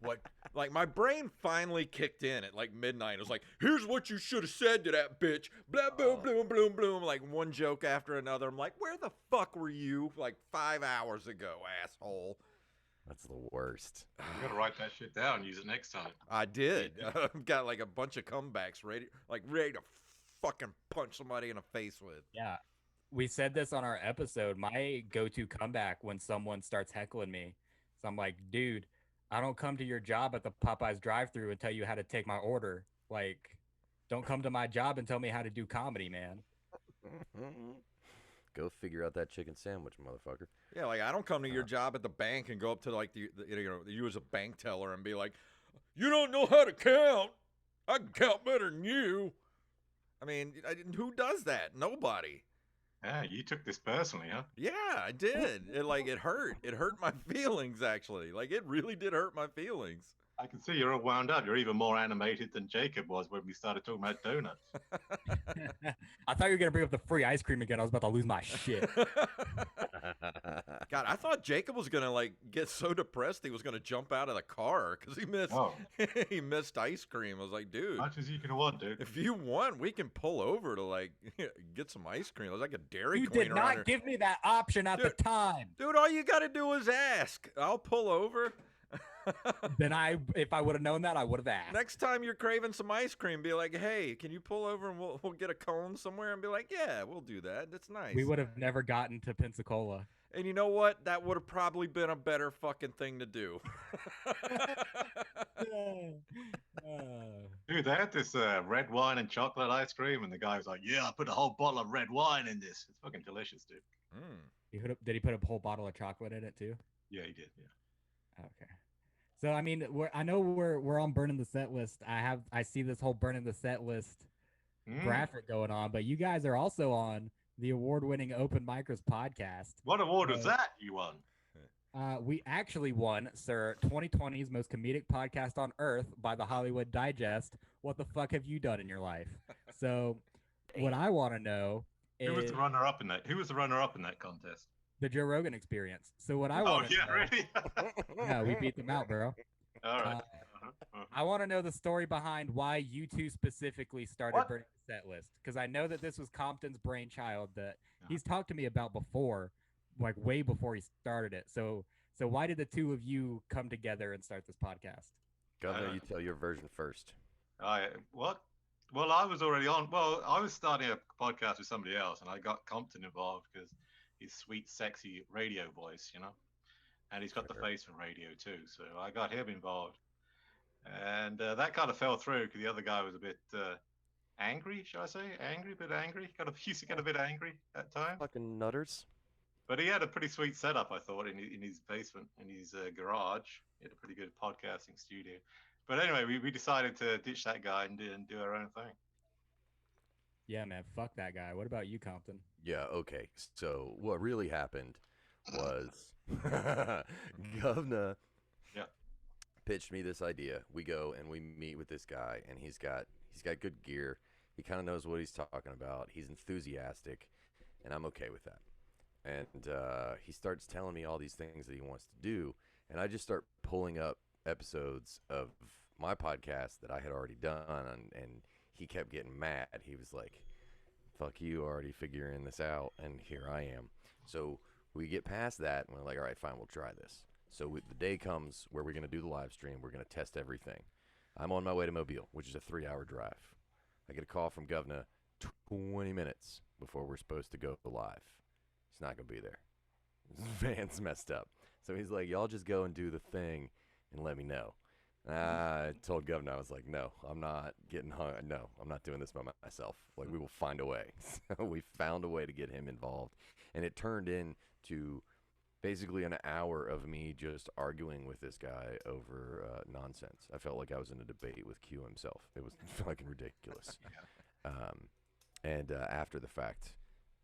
what. Like my brain finally kicked in at like midnight. It was like, here's what you should have said to that bitch. Blah boom bloom bloom bloom. Like one joke after another. I'm like, where the fuck were you like 5 hours ago, asshole? That's the worst. You got to write that shit down and use it next time. I did. I've got like a bunch of comebacks ready to fucking punch somebody in the face with. Yeah. We said this on our episode. My go-to comeback when someone starts heckling me. So I'm like, dude, I don't come to your job at the Popeyes drive-thru and tell you how to take my order. Like, don't come to my job and tell me how to do comedy, man. Go figure out that chicken sandwich, motherfucker. Yeah, like I don't come to your job at the bank and go up to like you as a bank teller and be like, you don't know how to count. I can count better than you. I mean, who does that? Nobody. Yeah, you took this personally, huh? Yeah, I did. It hurt. It hurt my feelings actually. Like it really did hurt my feelings. I can see you're all wound up. You're even more animated than Jacob was when we started talking about donuts. I thought you were going to bring up the free ice cream again. I was about to lose my shit. God, I thought Jacob was gonna like get so depressed he was gonna jump out of the car because he missed Oh. he missed ice cream. I was like, dude, Much as you can want, dude. if you want, we can pull over to like get some ice cream. It was like a Dairy You Queen did around here. not give me that option at the Dude. time. Dude, all you gotta do is ask. I'll pull over. Then if I would have known that, I would have asked. Next time you're craving some ice cream, be like, "Hey, can you pull over and we'll get a cone somewhere?" And be like, "Yeah, we'll do that. That's nice." We would have never gotten to Pensacola. And you know what? That would have probably been a better fucking thing to do. Dude, they had this red wine and chocolate ice cream, and the guy was like, "Yeah, I put a whole bottle of red wine in this. It's fucking delicious, dude." Mm. Did he put a whole bottle of chocolate in it too? Yeah, he did. Yeah. Okay. So I mean, I know we're on burning the set list. I see this whole burning the set list graphic going on, but you guys are also on the award-winning Open Micers podcast. What award was that you won? We actually won, sir, 2020's most comedic podcast on earth by the Hollywood Digest. What the fuck have you done in your life? So, what I want to know is Who was the runner-up in that? Who was the runner-up in that contest? the Joe Rogan Experience. So what I want to know, really? yeah, we beat them out, bro. All right. I want to know the story behind why you two specifically started burning the set list, because I know that this was Compton's brainchild that he's talked to me about before, like way before he started it. So why did the two of you come together and start this podcast? Gov'na, you tell your version first. What? Well, I was already on. Well, I was starting a podcast with somebody else, and I got Compton involved because his sweet, sexy radio voice, and he's got the face for radio too. So I got him involved, and that kind of fell through because the other guy was a bit angry. Shall I say angry? A bit angry. Used to get a bit angry at times. Fucking nutters. But he had a pretty sweet setup, I thought, in his basement, in his garage. He had a pretty good podcasting studio. But anyway, we decided to ditch that guy and do our own thing. Yeah, man, fuck that guy. What about you, Compton? Yeah, okay. So what really happened was Gov'na pitched me this idea. We go and we meet with this guy, and he's got good gear. He kind of knows what he's talking about. He's enthusiastic, and I'm okay with that. And he starts telling me all these things that he wants to do, and I just start pulling up episodes of my podcast that I had already done, and he kept getting mad. He was like, "Fuck you, already figuring this out, and here I am." So we get past that, and we're like, "All right, fine, we'll try this." So the day comes where we're going to do the live stream. We're going to test everything. I'm on my way to Mobile, which is a 3-hour drive. I get a call from Gov'na 20 minutes before we're supposed to go live. He's not going to be there. His van's messed up. So he's like, "Y'all just go and do the thing and let me know." I told Gov'na, I was like, "No, I'm not getting hung. No, I'm not doing this by myself. Like, we will find a way." So we found a way to get him involved. And it turned into basically an hour of me just arguing with this guy over nonsense. I felt like I was in a debate with Q himself. It was fucking ridiculous. And after the fact,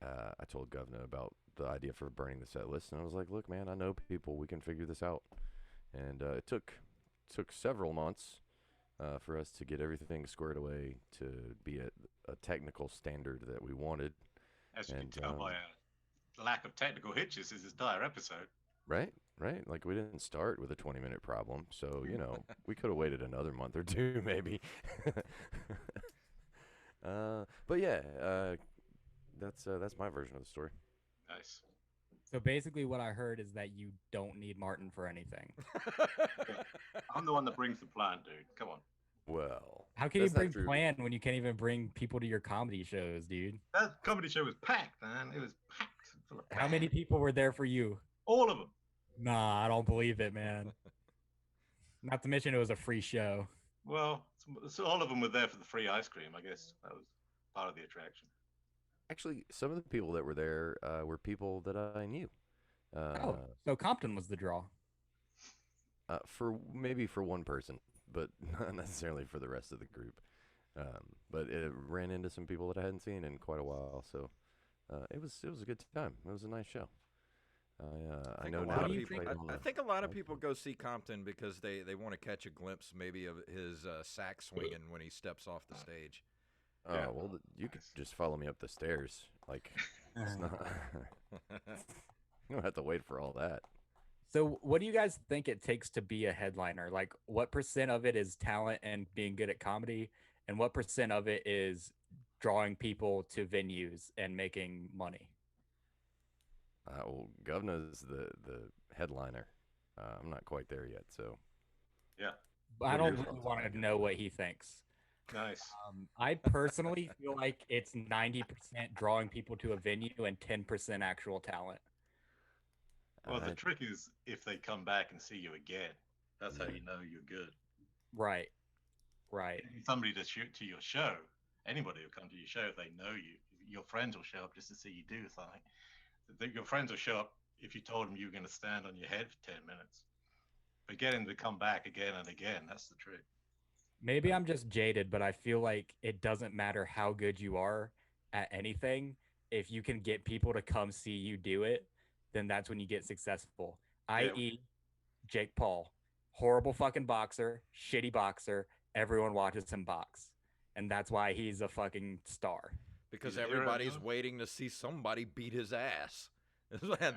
I told Gov'na about the idea for burning the set list, and I was like, "Look, man, I know people. We can figure this out." And it took several months for us to get everything squared away to be at a technical standard that we wanted. As you can tell by a lack of technical hitches this entire episode. Right. Like, we didn't start with a 20-minute problem, so we could have waited another month or two, maybe. But yeah, that's my version of the story. Nice. So basically what I heard is that you don't need Martin for anything. I'm the one that brings the plan, dude. Come on. Well, how can you bring plan when you can't even bring people to your comedy shows, dude? That comedy show was packed, man. It was packed. How many people were there for you? All of them. Nah, I don't believe it, man. Not to mention it was a free show. Well, so all of them were there for the free ice cream. I guess that was part of the attraction. Actually, some of the people that were there were people that I knew. So Compton was the draw. For one person, but not necessarily for the rest of the group. But it ran into some people that I hadn't seen in quite a while, so it was a good time. It was a nice show. I know now. I think a lot of people go see Compton because they want to catch a glimpse maybe of his sax swinging when he steps off the stage. Oh, yeah. Well, you could just follow me up the stairs. Like, it's not. You don't have to wait for all that. So what do you guys think it takes to be a headliner? Like, what % of it is talent and being good at comedy, and what % of it is drawing people to venues and making money? Well, Gov'na's the headliner. I'm not quite there yet, so Yeah. But I What are don't your really thoughts? want to know what he thinks. Nice. I personally feel like it's 90% drawing people to a venue and 10% actual talent. Well, the I, trick is if they come back and see you again, that's how Yeah. you know you're good. Right. Right. Somebody to shoot to your show, anybody will come to your show if they know you. Your friends will show up just to see you do something. Your friends will show up if you told them you were going to stand on your head for 10 minutes. But getting them to come back again and again, that's the trick. Maybe I'm just jaded, but I feel like it doesn't matter how good you are at anything. If you can get people to come see you do it, then that's when you get successful. Yeah. I.e., Jake Paul, horrible fucking boxer, shitty boxer. Everyone watches him box. And that's why he's a fucking star. Because He's a hero, everybody's John. waiting to see somebody beat his ass.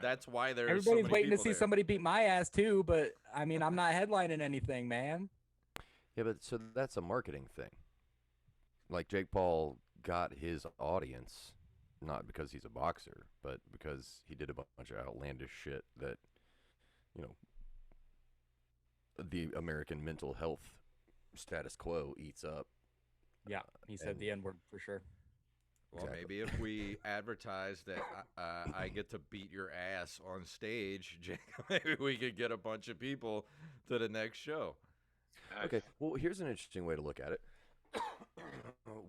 That's why there's Everybody's so many waiting to people see there. somebody beat my ass too, but I mean, I'm not headlining anything, man. yeah, but so that's a marketing thing. Like Jake Paul got his audience not because he's a boxer, but because he did a bunch of outlandish shit that, you know, the American mental health status quo eats up. Yeah, he said And- the N word for sure. Well, Exactly. maybe if we advertise that I get to beat your ass on stage, Jake, maybe we could get a bunch of people to the next show. Nice. Okay, well, here's an interesting way to look at it.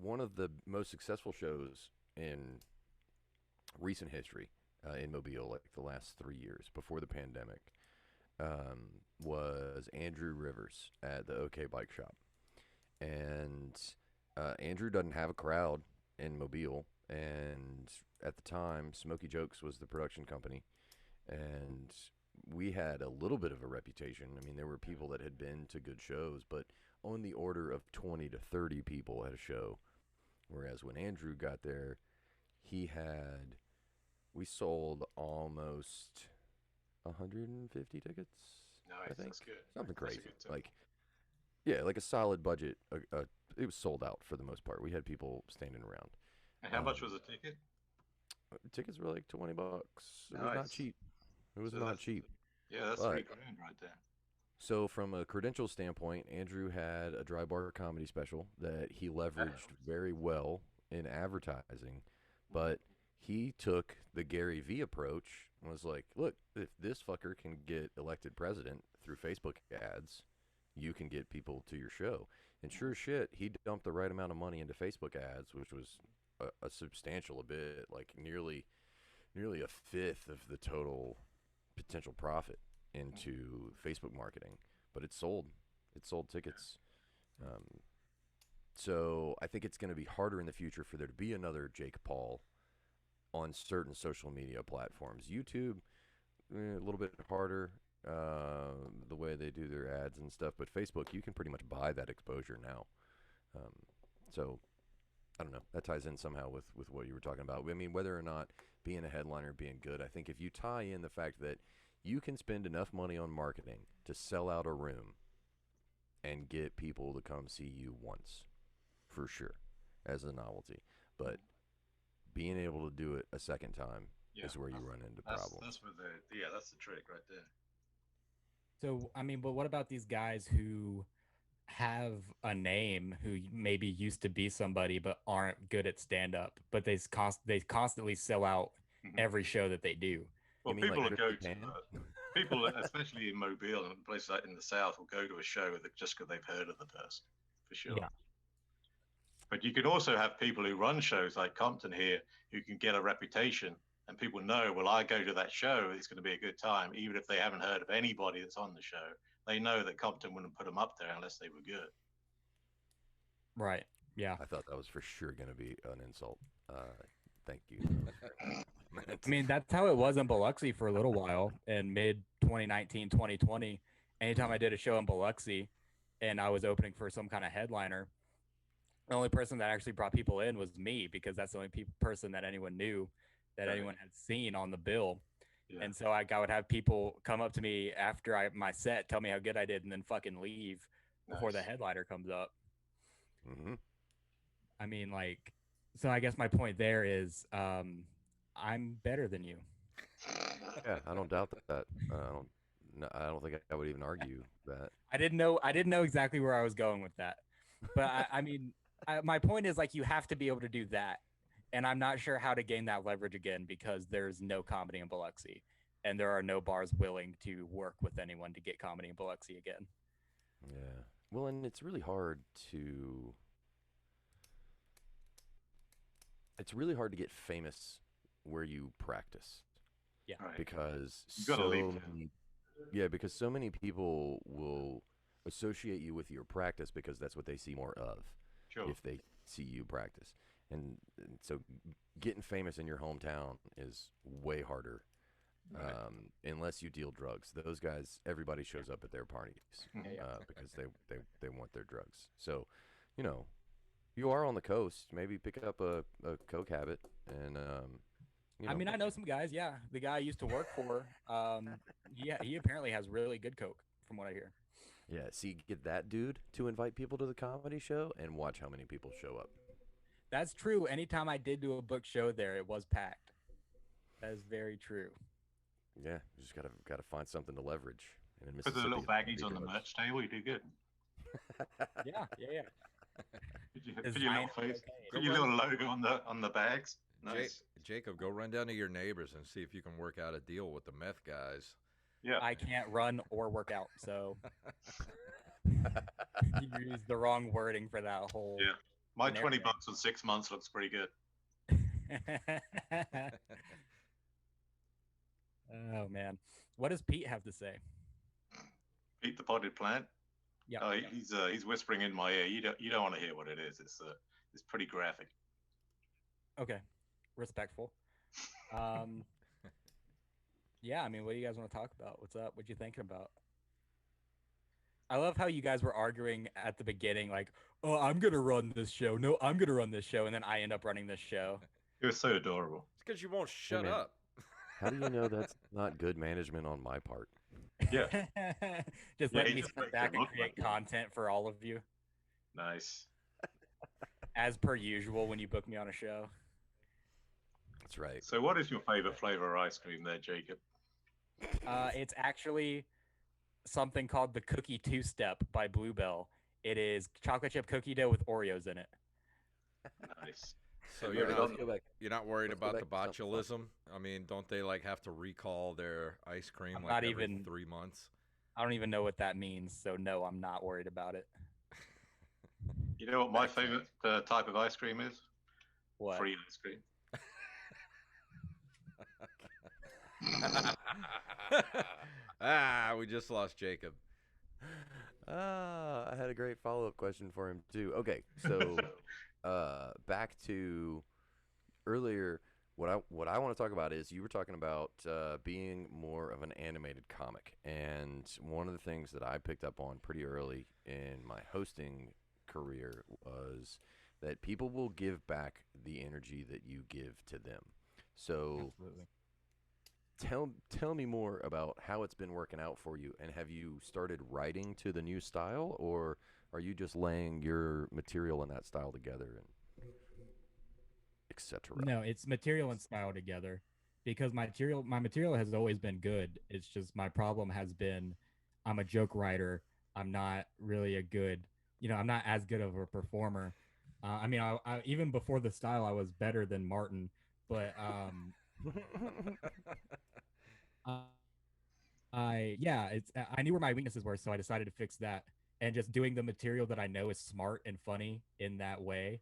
One of the most successful shows in recent history in Mobile, like the last 3 years before the pandemic, was Andrew Rivers at the OK Bike Shop. And Andrew doesn't have a crowd in Mobile. And at the time, Smoky Jokes was the production company. And we had a little bit of a reputation. I mean, there were people that had been to good shows, but on the order of 20 to 30 people at a show. Whereas when Andrew got there, we sold almost 150 tickets. Nice. I think That's good. something That's a crazy. good tip. Like, yeah, like a solid budget. It was sold out for the most part. We had people standing around. And how much was a ticket? Tickets were like $20. It was not Nice. cheap. It was So not that's- cheap. Yeah, that's But- $3 grand right there. So from a credential standpoint, Andrew had a dry bar comedy special that he leveraged very well in advertising, but he took the Gary Vee approach and was like, look, if this fucker can get elected president through Facebook ads, you can get people to your show. And sure as shit, he dumped the right amount of money into Facebook ads, which was a substantial bit, like nearly a fifth of the total potential profit into Facebook marketing, but it sold tickets. So I think it's going to be harder in the future for there to be another Jake Paul on certain social media platforms. YouTube, a little bit harder, the way they do their ads and stuff, but Facebook, you can pretty much buy that exposure now. So I don't know. That ties in somehow with what you were talking about. I mean, whether or not being a headliner, being good, I think if you tie in the fact that you can spend enough money on marketing to sell out a room and get people to come see you once, for sure, as a novelty. But being able to do it a second time Yeah, is where you that's- run into That's problems. that's where that's the trick right there. So, I mean, but what about these guys who have a name who maybe used to be somebody but aren't good at stand up, but they constantly sell out Mhm. every show that they do? Well, You mean people like will go 50 to Pan? people, especially in Mobile and places like in the South, will go to a show that just because they've heard of the person, for sure. Yeah. But you can also have people who run shows like Compton here who can get a reputation, and people know, well, I go to that show, it's going to be a good time, even if they haven't heard of anybody that's on the show. They know that Compton wouldn't put them up there unless they were good. Right. Yeah. I thought that was for sure going to be an insult. Thank you. I mean, that's how it was in Biloxi for a little while in mid 2019, 2020. Anytime I did a show in Biloxi and I was opening for some kind of headliner, the only person that actually brought people in was me, because that's the only person that anyone knew, that Right. anyone had seen on the bill. Yeah. And so I would have people come up to me after my set, tell me how good I did, and then fucking leave before the Nice. headliner comes up. Mm-hmm. I mean, like, so I guess my point there is I'm better than you. Yeah, I don't doubt that. No, I don't think I would even argue that. I didn't know exactly where I was going with that, but I mean, my point is like you have to be able to do that, and I'm not sure how to gain that leverage again because there's no comedy in Biloxi, and there are no bars willing to work with anyone to get comedy in Biloxi again. Yeah. Well, and it's really hard to get famous where you practice Yeah. Right. because You gotta leave town. because so many people will associate you with your practice because that's what they see more of Sure. if they see you practice. And so getting famous in your hometown is way harder Right. unless you deal drugs. Those guys, everybody shows up at their parties Yeah, because they want their drugs. So, you know, you are on the coast. Maybe pick up a coke habit and you know. I mean, I know some guys. Yeah, the guy I used to work for. Yeah, he apparently has really good coke, from what I hear. Yeah, see, get that dude to invite people to the comedy show and watch how many people show up. That's true. Anytime I did do a book show there, it was packed. That is very true. Yeah, you just gotta find something to leverage. And in Put the little Mississippi, baggies on the merch table. You do good. Yeah, yeah, yeah. Put your Design little face. cocaine. Put your little logo on the bags. Nice. Jacob, go run down to your neighbors and see if you can work out a deal with the meth guys. Yeah. I can't run or work out, so you used the wrong wording for that whole. Yeah. My scenario. $20 on 6 months looks pretty good. Oh man, what does Pete have to say? Eat the potted plant. Yeah, Oh, he's whispering in my ear. You don't want to hear what it is. It's pretty graphic. okay, respectful. Um, yeah, I mean, what do you guys want to talk about? What's up? What you thinking about? I love how you guys were arguing at the beginning, like, "Oh, I'm gonna run this show. No, I'm gonna run this show," and then I end up running this show. It was so adorable. It's because you won't shut man. up. How do you know that's not good management on my part? Yeah. Just Yeah, let he me just sit makes back it and look create like it. content for all of you, Nice. as per usual when you book me on a show. That's right. So, what is your favorite flavor of ice cream there, Jacob? It's actually something called the Cookie Two Step by Bluebell. It is chocolate chip cookie dough with Oreos in it. Nice. So Okay, you're let's not go back. you're not worried let's go about the back to something fun. botulism? I mean, don't they like have to recall their ice cream I'm like not every even- 3 months? I don't even know what that means, so no, I'm not worried about it. You know what my favorite type of ice cream is? What? Free ice cream. We just lost Jacob. I had a great follow-up question for him too. Okay, so back to earlier. What I want to talk about is you were talking about being more of an animated comic, and one of the things that I picked up on pretty early in my hosting career was that people will give back the energy that you give to them. So Absolutely. tell me more about how it's been working out for you, and have you started writing to the new style, or are you just laying your material in that style together and etc.? No, it's material and style together, because my material has always been good. It's just my problem has been I'm a joke writer. I'm not really a good, I'm not as good of a performer. I mean, I even before the style, I was better than Martin, but I knew where my weaknesses were, so I decided to fix that, and just doing the material that I know is smart and funny in that way,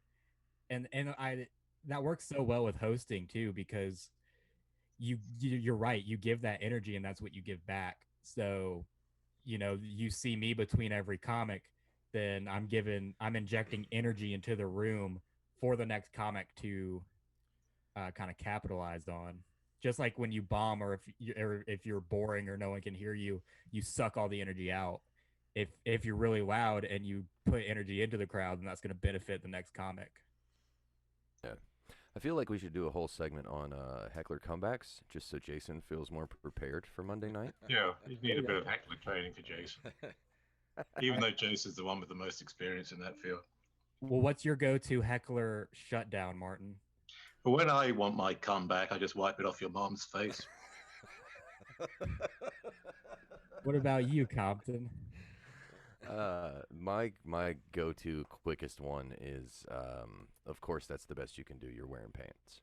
and I that works so well with hosting too, because you're right, you give that energy and that's what you give back. So you see me between every comic, then I'm injecting energy into the room for the next comic to kind of capitalize on. Just like when you bomb, or if you're boring or no one can hear you, you suck all the energy out. If you're really loud and you put energy into the crowd, then that's going to benefit the next comic. Yeah. I feel like we should do a whole segment on heckler comebacks, just so Jason feels more prepared for Monday night. Yeah, you need a bit of heckling training for Jason. Even though Jason's the one with the most experience in that field. Well, what's your go-to heckler shutdown, Martin? But when I want my comeback, I just wipe it off your mom's face. What about you, Compton? My go-to quickest one is, of course, that's the best you can do. You're wearing pants.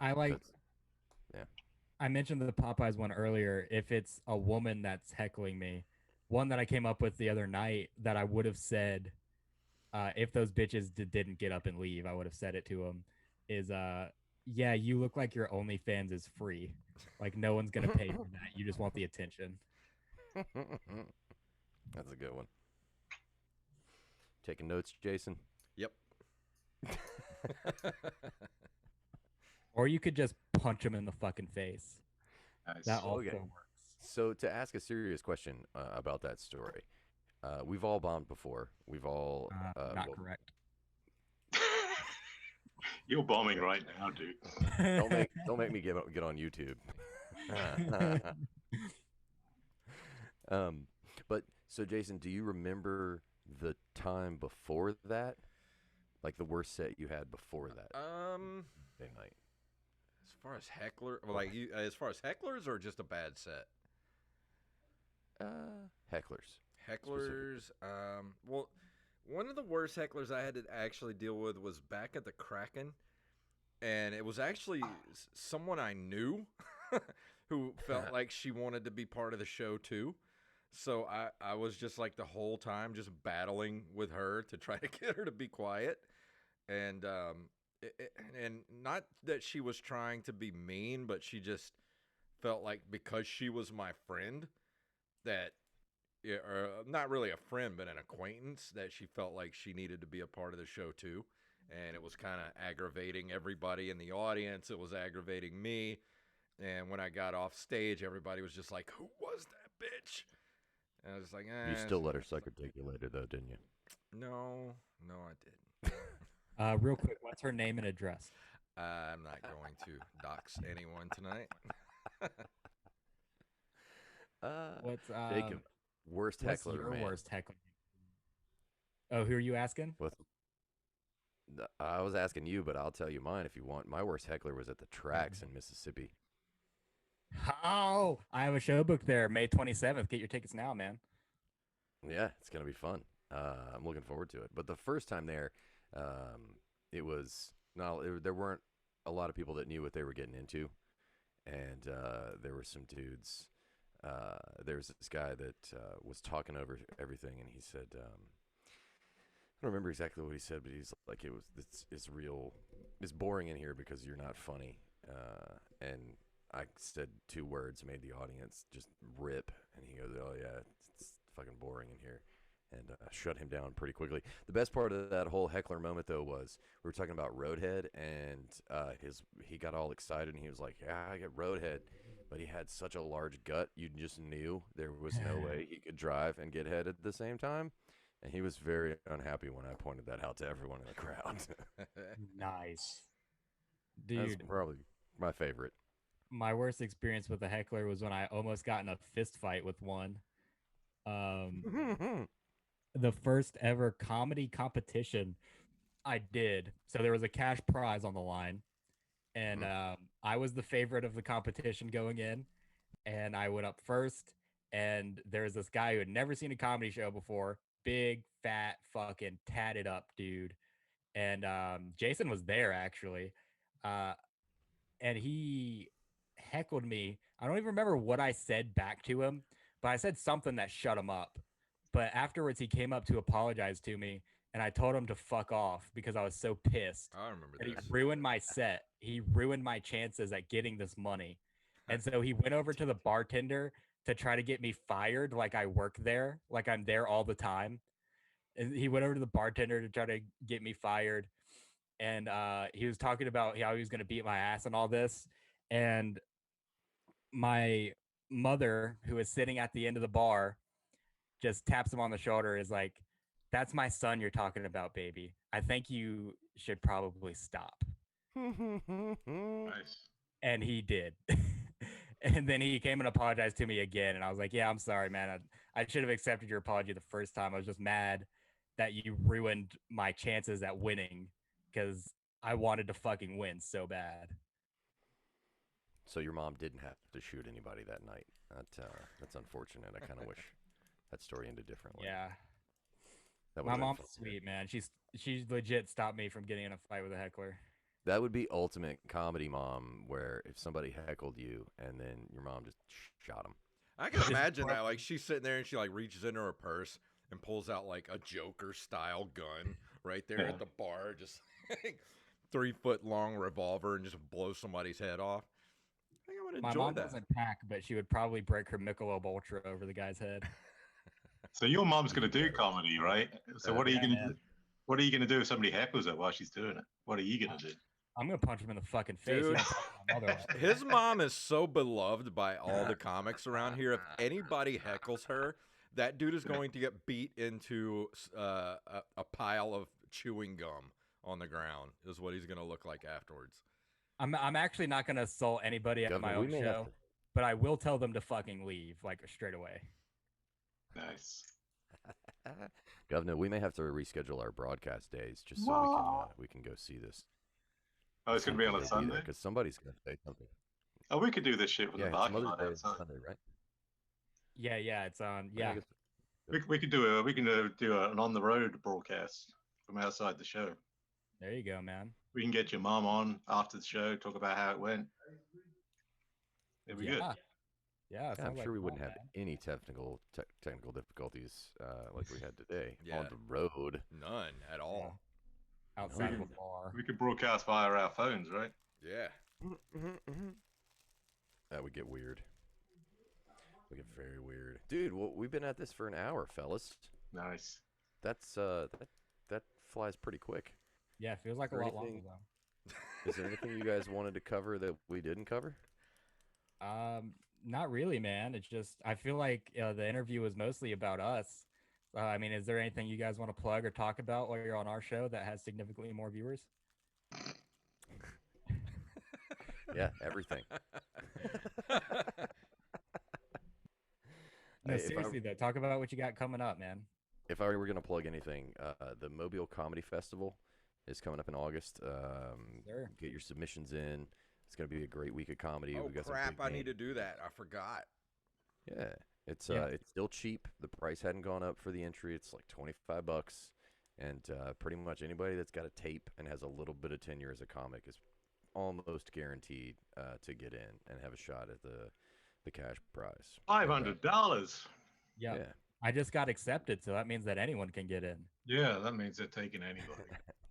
I like. 'Cause- yeah. I mentioned the Popeyes one earlier. If it's a woman that's heckling me, one that I came up with the other night that I would have said, if those bitches didn't get up and leave, I would have said it to them. Is yeah, you look like your OnlyFans is free. Like no one's gonna pay for that. You just want the attention. That's a good one. Taking notes, Jason? Yep. Or you could just punch them in the fucking face. Nice. That also Okay. works. So to ask a serious question about that story, we've all bombed before. We've all Not correct. You're bombing right now, dude. don't make me get on YouTube. But so Jason, do you remember the time before that? Like the worst set you had before that? Day night. As far as heckler, like you, as far as hecklers or just a bad set? Hecklers. Hecklers. Well, one of the worst hecklers I had to actually deal with was back at the Kraken, and it was actually someone I knew who felt like she wanted to be part of the show too. So I was just like the whole time just battling with her to try to get her to be quiet, and and not that she was trying to be mean, but she just felt like because she was my friend that, yeah, or not really a friend, but an acquaintance, that she felt like she needed to be a part of the show too. And it was kind of aggravating everybody in the audience. It was aggravating me. And when I got off stage, everybody was just like, "Who was that bitch?" And I was like, You still let her suck her dick later, though, didn't you? No, I didn't. Real quick, what's her name and address? I'm not going to dox anyone tonight. What's Jacob, worst what's heckler, your man. worst heckler? Oh, who are you asking? I was asking you, but I'll tell you mine if you want. My worst heckler was at the tracks in Mississippi. Oh, I have a show booked there, May 27th. Get your tickets now, man. Yeah, it's gonna be fun. I'm looking forward to it. But the first time there, it was there weren't a lot of people that knew what they were getting into, and there were some dudes. There was this guy that was talking over everything, and he said, I don't remember exactly what he said, but he's like, it's real, it's boring in here because you're not funny. And I said 2 words, made the audience just rip, and he goes, "Oh yeah, it's fucking boring in here," and shut him down pretty quickly. The best part of that whole heckler moment though was we were talking about Roadhead, and he got all excited, and he was like, "Yeah, I get Roadhead," but he had such a large gut, you just knew there was no way he could drive and get head at the same time. And he was very unhappy when I pointed that out to everyone in the crowd. Nice. That's Dude, probably my favorite. my worst experience with a heckler was when I almost got in a fist fight with one. The first ever comedy competition I did. So there was a cash prize on the line, and I was the favorite of the competition going in, and I went up first. And there's this guy who had never seen a comedy show before, big, fat, fucking tatted up dude. And Jason was there actually. Uh, and he heckled me. I don't even remember what I said back to him, but I said something that shut him up. But afterwards, he came up to apologize to me, and I told him to fuck off because I was so pissed. I remember And he this. ruined my set. He ruined my chances at getting this money. And so he went over to the bartender to try to get me fired, like I work there, like I'm there all the time. And he went over to the bartender to try to get me fired. And he was talking about how he was going to beat my ass and all this. And my mother, who is sitting at the end of the bar, just taps him on the shoulder, is like, "That's my son you're talking about, baby. I think you should probably stop." Nice. And he did. And then he came and apologized to me again. And I was like, "Yeah, I'm sorry, man. I should have accepted your apology the first time. I was just mad that you ruined my chances at winning because I wanted to fucking win so bad." So your mom didn't have to shoot anybody that night. That's unfortunate. I kind of wish that story ended differently. Yeah. That My would've been mom's fun. sweet, man. She's legit stopped me from getting in a fight with a heckler. That would be ultimate comedy mom, where if somebody heckled you and then your mom just shot him. I can imagine that. Like, she's sitting there and she like reaches into her purse and pulls out like a Joker style gun right there at the bar, just like 3-foot long revolver, and just blows somebody's head off. I think I would enjoy My mom that. doesn't pack, but she would probably break her Michelob Ultra over the guy's head. So your mom's gonna do comedy, right? So what are you Yeah, gonna man. do? What are you gonna do if somebody heckles her while she's doing it? What are you gonna do? I'm gonna punch him in the fucking face. Dude. He don't talk to my mother like that. His mom is so beloved by all the comics around here. If anybody heckles her, that dude is going to get beat into a pile of chewing gum on the ground, is what he's going to look like afterwards. I'm actually not gonna assault anybody at my Gov'na, we own may have show, to- but I will tell them to fucking leave, like straight away. Nice. Gov'na, we may have to reschedule our broadcast days just so we can go see this. Oh, it's gonna be on a Sunday. Because somebody's gonna say something. Oh, we could do this shit with Yeah, the it's parking Mother's lot Day is outside. Sunday, right? Yeah, it's on. I Yeah, guess- We can do an on the road broadcast from outside the show. there you go, man. We can get your mom on after the show, talk about how it went. It'd be good. Yeah, Yeah, sounds I'm like sure we fun, wouldn't have man. any technical difficulties like we had today Yeah. on the road. None at all. outside of We a bar. We could broadcast via our phones, right? Yeah. That would get weird. We get very weird, dude. Well, we've been at this for an hour, fellas. Nice. That's that flies pretty quick. Yeah, it feels like a Is there lot longer anything- though. Is there anything you guys wanted to cover that we didn't cover? Not really, man. It's just I feel like the interview was mostly about us. I mean, is there anything you guys want to plug or talk about while you're on our show that has significantly more viewers? Yeah, everything. No, Hey, if I- seriously though, talk about what you got coming up, man. If I were gonna plug anything, the Mobile Comedy Festival is coming up in August. Sure. Get your submissions in. It's gonna be a great week of comedy. Oh, We've got some crap. big I need to names. do that. I forgot. Yeah, it's Yeah. it's still cheap. The price hadn't gone up for the entry. It's like $25, and pretty much anybody that's got a tape and has a little bit of tenure as a comic is almost guaranteed to get in and have a shot at the cash prize. $500. Yeah. Yeah. I just got accepted, so that means that anyone can get in. Yeah, that means they're taking anybody.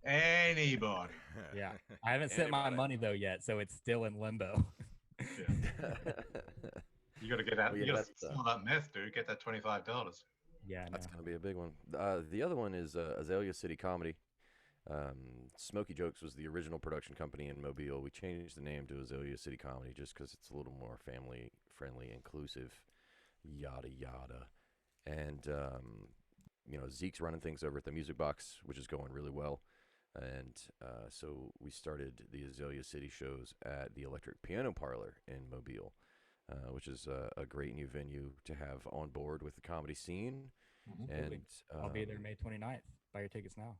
Anybody. Yeah. I haven't sent my Anybody. money though yet, so it's still in limbo. You got to get out. Well, You yeah, got to that's, sell that meth, dude. Get that $25. Yeah, no. That's gonna be a big one. The other one is Azalea City Comedy. Smoky Jokes was the original production company in Mobile. We changed the name to Azalea City Comedy just because it's a little more family friendly, inclusive, yada yada. And Zeke's running things over at the Music Box, which is going really well. And so we started the Azalea City shows at the Electric Piano Parlor in Mobile, which is a great new venue to have on board with the comedy scene. Absolutely. And I'll be there May 29th. Buy your tickets now.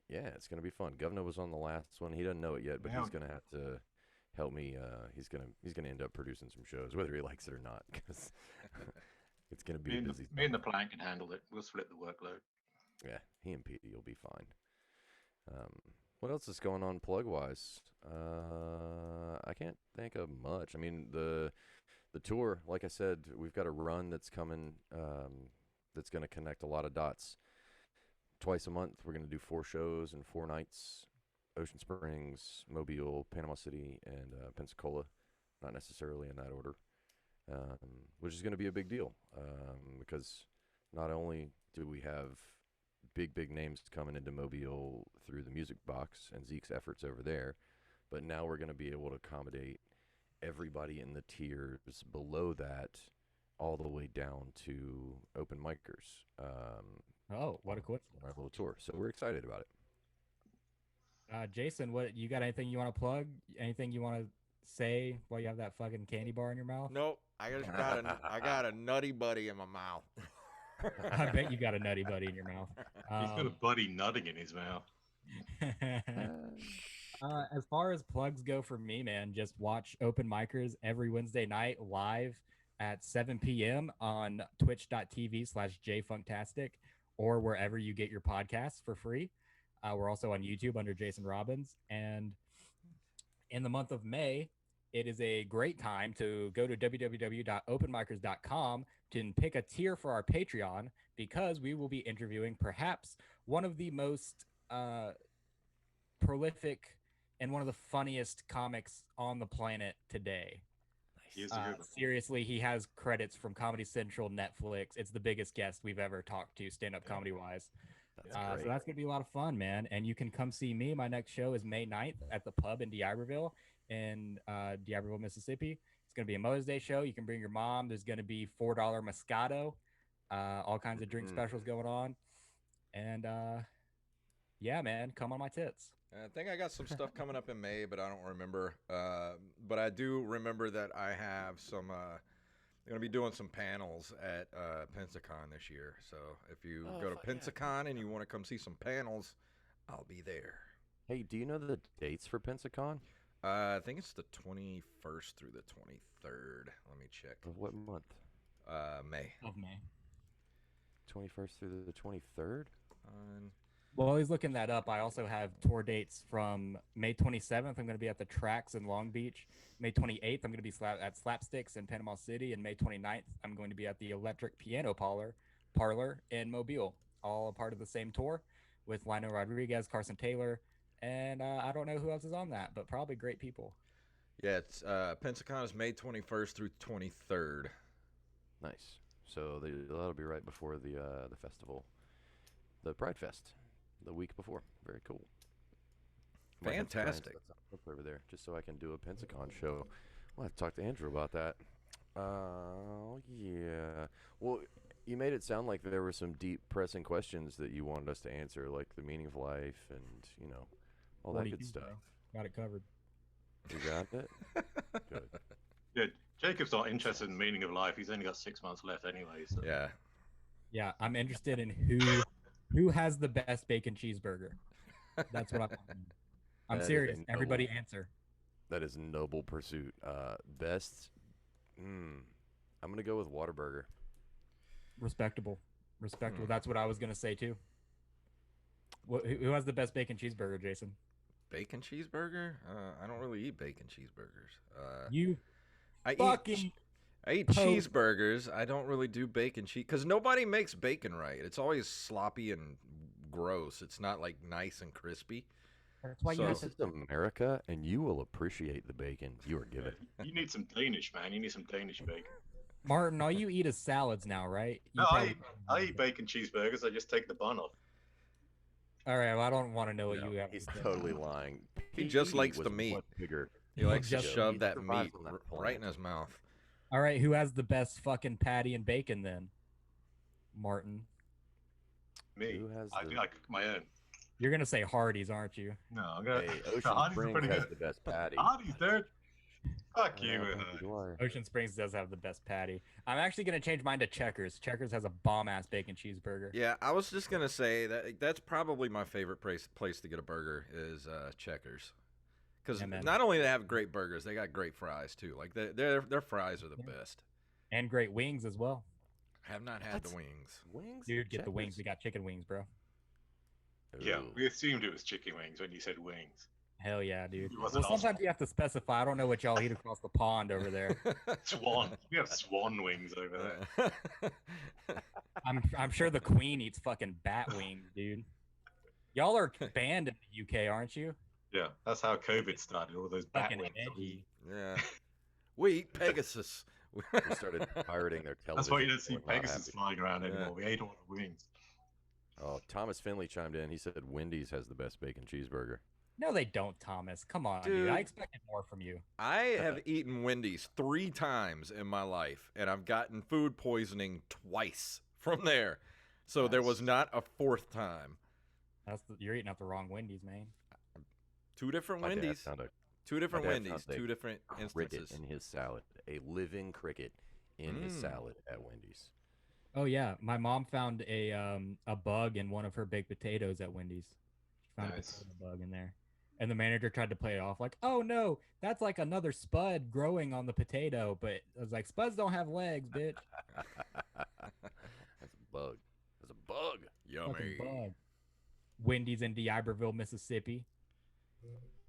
yeah, it's gonna be fun. Gov'na was on the last one. He doesn't know it yet, but Yeah. he's gonna have to help me. He's gonna end up producing some shows, whether he likes it or not, because it's gonna be Me a and, busy. the, me and the plank can handle it. We'll split the workload. Yeah, he and Petey will be fine. What else is going on plug wise? I can't think of much. I mean, the tour, like I said, we've got a run that's coming. That's going to connect a lot of dots. Twice a month, we're going to do 4 shows and 4 nights. Ocean Springs, Mobile, Panama City, and Pensacola. Not necessarily in that order, which is going to be a big deal because not only do we have big names coming into Mobile through the Music Box and Zeke's efforts over there, but now we're going to be able to accommodate everybody in the tiers below that all the way down to open micers. Oh, what a coincidence. Our little tour. So we're excited about it. Jason, what you got? Anything you want to plug? Anything you want to say while you have that fucking candy bar in your mouth? Nope. I got a nutty buddy in my mouth. I bet you got a nutty buddy in your mouth. He's got a buddy nutting in his mouth. As far as plugs go for me, man, just watch open micers every Wednesday night live at 7 p.m. on twitch.tv/jfunktastic or wherever you get your podcasts for free. We're also on YouTube under Jason Robbins. And in the month of May, it is a great time to go to www.openmicers.com to pick a tier for our Patreon because we will be interviewing perhaps one of the most prolific and one of the funniest comics on the planet today. He's a good one. Seriously, he has credits from Comedy Central, Netflix. It's the biggest guest we've ever talked to, stand-up comedy wise. That's So great. that's gonna be a lot of fun, man. And you can come see me. My next show is May 9th at the pub in D'Iberville, Mississippi. It's gonna be a Mother's Day show. You can bring your mom. There's gonna be $4 Moscato, all kinds of drink specials going on, and yeah, man, come on my tits. I think I got some stuff coming up in May, but I don't remember. But I do remember that I have some. I'm gonna be doing some panels at Pensacon this year. So if you go to Pensacon and you want to come see some panels, I'll be there. Hey, do you know the dates for Pensacon? I think it's the 21st through the 23rd. Let me check. Of what month? May. Of May. 21st through the 23rd? Well, he's looking that up. I also have tour dates from May 27th. I'm going to be at the Tracks in Long Beach. May 28th, I'm going to be at Slapsticks in Panama City. And May 29th, I'm going to be at the Electric Piano Parlor in Mobile. All a part of the same tour with Lino Rodriguez, Carson Taylor, and I don't know who else is on that, but probably great people. Yeah, it's Pensacon is May 21st through 23rd. Nice. So that'll be right before the festival, the Pride Fest, the week before. Very cool. Might have to try and Fantastic. set something up over there, just so I can do a Pensacon show. We'll have to talk to Andrew about that. Yeah. Well, you made it sound like there were some deep, pressing questions that you wanted us to answer, like the meaning of life and all that good 42, stuff. bro. Got it covered. You got it. Good. Good. Jacob's not interested in the meaning of life. He's only got 6 months left anyway. So. Yeah. Yeah, I'm interested in who has the best bacon cheeseburger. That's what I'm That is serious. a Everybody noble- answer. That is noble pursuit. Best. I'm gonna go with Whataburger. Respectable. That's what I was gonna say too. Who has the best bacon cheeseburger, Jason? Bacon cheeseburger? I don't really eat bacon cheeseburgers. You I fucking eat poser. cheeseburgers. I don't really do bacon cheese because nobody makes bacon right. It's always sloppy and gross. It's not like nice and crispy. That's why So- you have This to. is America, and you will appreciate the bacon you are given. You need some Danish, man. You need some Danish bacon. Martin, all you eat is salads now, right? You No, probably- I eat bacon cheeseburgers. I just take the bun off. All right, well, I don't want to know what No, you have. he's to say. totally lying. He just Pete likes was the meat. much bigger. He likes to just- shove he that survives meat on that right in planet. his mouth. All right, who has the best fucking patty and bacon then? Martin. Me. Who has I the- cook my own. You're gonna say Hardee's, aren't you? No, I'm gonna. Hey, No, Ocean Hardee's are Springs pretty has good. the best patty. Hardee's, dude. Fuck you. Yeah, thank you, Dwyer. Ocean Springs does have the best patty. I'm actually gonna change mine to Checkers. Checkers has a bomb ass bacon cheeseburger. Yeah, I was just gonna say that's probably my favorite place to get a burger is Checkers, because Yeah, man. not only they have great burgers, they got great fries too. Like their fries are the best. And great wings as well. Have not had the What? wings. Wings? Dude, get the wings. Checkers? We got chicken wings, bro. Yeah, Ooh. we assumed it was chicken wings when you said wings. Hell yeah, dude. It Well, wasn't sometimes awesome. you have to specify. I don't know what y'all eat across the pond over there. Swan. We have swan wings over there. I'm sure the queen eats fucking bat wings, dude. Y'all are banned in the UK, aren't you? Yeah, that's how COVID started. All those bat Fucking wings. edgy. Yeah, we eat Pegasus. We started pirating their television. That's why you don't see We're not Pegasus happy. flying around Yeah. anymore. We ate all the wings. Oh, Thomas Finley chimed in. He said Wendy's has the best bacon cheeseburger. No, they don't, Thomas. Come on, dude. Dude. I expected more from you. I have eaten Wendy's 3 times in my life, and I've gotten food poisoning twice from there. So there was not a 4th time. You're eating at the wrong Wendy's, man. 2 different My dad Wendy's. found a 2 different my dad Wendy's. found a 2 different cricket instances. in his salad. A living cricket in his Mm. salad at Wendy's. Oh yeah, my mom found a bug in one of her baked potatoes at Wendy's. She found Nice. a potato bug in there. And the manager tried to play it off like, "Oh no, that's like another spud growing on the potato." But I was like, "Spuds don't have legs, bitch." That's a bug. That's a bug. Fucking Yummy. bug. Wendy's in D'Iberville, Mississippi.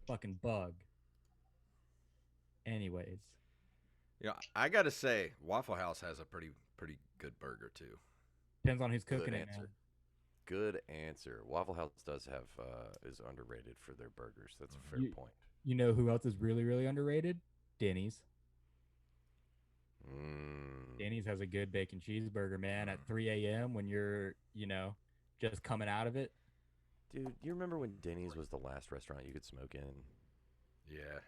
Fucking bug. Anyways, Yeah, I gotta say, Waffle House has a pretty good burger too. depends on who's Good cooking it. answer. Man. Good answer. Waffle House does have is underrated for their burgers. That's a fair point. You know who else is really, really underrated? Denny's. Denny's has a good bacon cheeseburger, man, at 3 a.m. when you're, just coming out of it. Dude, you remember when Denny's was the last restaurant you could smoke in? Yeah.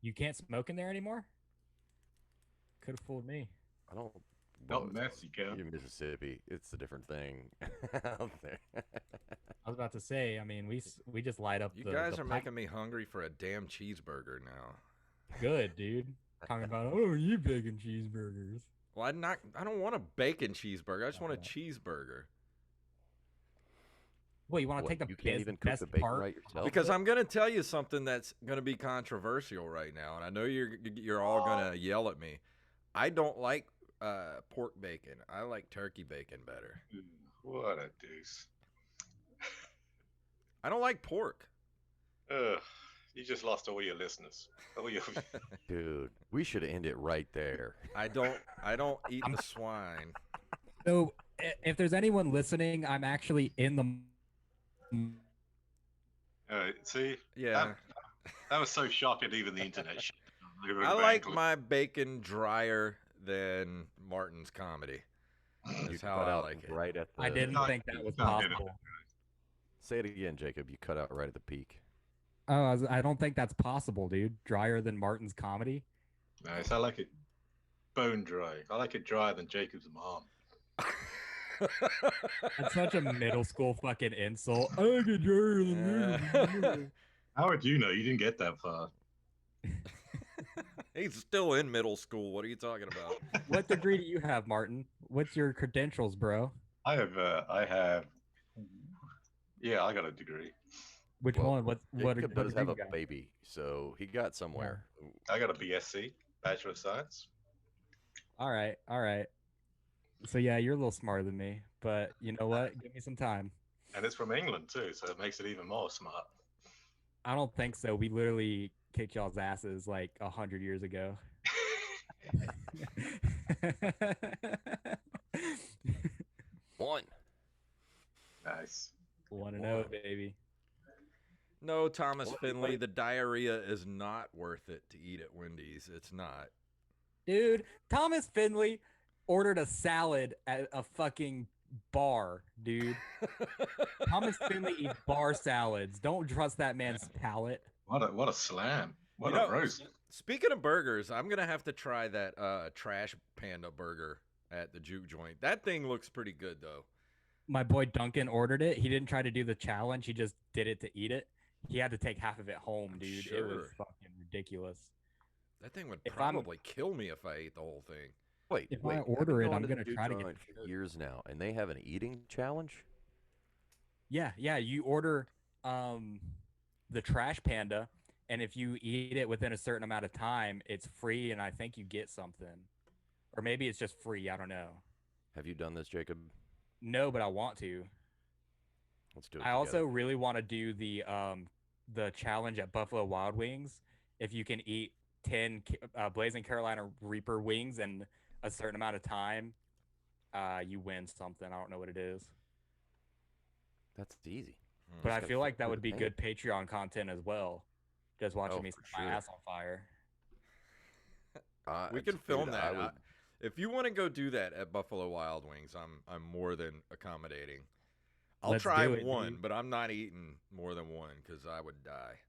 You can't smoke in there anymore? Could have fooled me. I don't. Not well, mess, you can. You're Mississippi. It's a different thing out there. I was about to say, I mean, we just light up You the guys the are pipe. making me hungry for a damn cheeseburger now. Good, dude. Talking about, oh, you bacon cheeseburgers. Well, I don't want a bacon cheeseburger. I just want a cheeseburger. Well, you want to What, take the you can't even cook best the bacon part? right yourself? Because I'm gonna tell you something that's gonna be controversial right now, and I know you're all gonna yell at me. I don't like pork bacon. I like turkey bacon better. What a deuce. I don't like pork. Ugh, you just lost all your listeners. All your... Dude, we should end it right there. I don't eat the swine. So, if there's anyone listening, I'm actually in the. See? Yeah. That was so shocking, even the internet. shit. I like my bacon drier than Martin's comedy. You That's how cut I out like it. right at the. I didn't No, think that was no, no, no. possible. Say it again, Jacob. You cut out right at the peak. Oh, I don't think that's possible, dude. Drier than Martin's comedy. Nice. I like it bone dry. I like it drier than Jacob's mom. That's such a middle school fucking insult. I like it drier than yours. How would you know? You didn't get that far. He's still in middle school. What are you talking about? What degree do you have, Martin? What's your credentials, bro? I have, yeah, I got a degree. Which Well, one? What Jacob does degree have you a got? baby, so he got somewhere. I got a BSc, Bachelor of Science. All right, all right. So yeah, you're a little smarter than me, but you know what? Give me some time. And it's from England too, so it makes it even more smart. I don't think so. We literally kicked y'all's asses like 100 years ago. One. Nice. 1-0, baby. No, Thomas Well, Finley, everybody- the diarrhea is not worth it to eat at Wendy's. It's not. Dude, Thomas Finley ordered a salad at a fucking bar, dude. Thomas Finley eats bar salads. Don't trust that man's palate. What a slam. What You a know, roast. Speaking of burgers, I'm gonna have to try that trash panda burger at the juke joint. That thing looks pretty good though. My boy Duncan ordered it. He didn't try to do the challenge. He just did it to eat it. He had to take half of it home, I'm dude. It was sure. fucking ridiculous. That thing would If I'm- probably kill me if I ate the whole thing. Wait, If I wait. I've order been it, going I'm the gonna Duke try to get Joint it. for years now, and they have an eating challenge. Yeah, you order the trash panda, and if you eat it within a certain amount of time, it's free, and I think you get something. Or maybe it's just free, I don't know. Have you done this, Jacob? No, but I want to. Let's do it. I also together. really want to do the challenge at Buffalo Wild Wings. If you can eat 10 Blazing Carolina Reaper wings in a certain amount of time, you win something. I don't know what it is. That's easy. But I gotta feel like that flip would the be pan. good Patreon content as well. Just watching Oh, me for set my sure. ass on fire. We can Dude, film that. I would- If you want to go do that at Buffalo Wild Wings, I'm more than accommodating. I'll Let's try do it, one, dude. but I'm not eating more than one because I would die.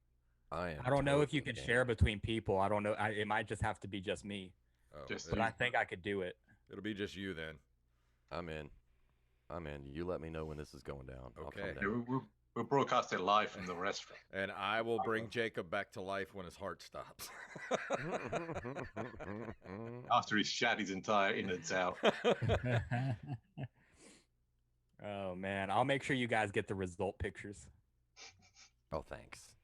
I am. I don't know if you totally can game. share between people. I don't know. It might just have to be just me. Oh, Just But I think I could do it. it'll be just you then. I'm in. You let me know when this is going down. I'll come Okay. Yeah, down. we'll broadcast it live from the restaurant. And I will bring Jacob back to life when his heart stops. After he's shat his entire innards out. Oh man, I'll make sure you guys get the result pictures. Oh, thanks.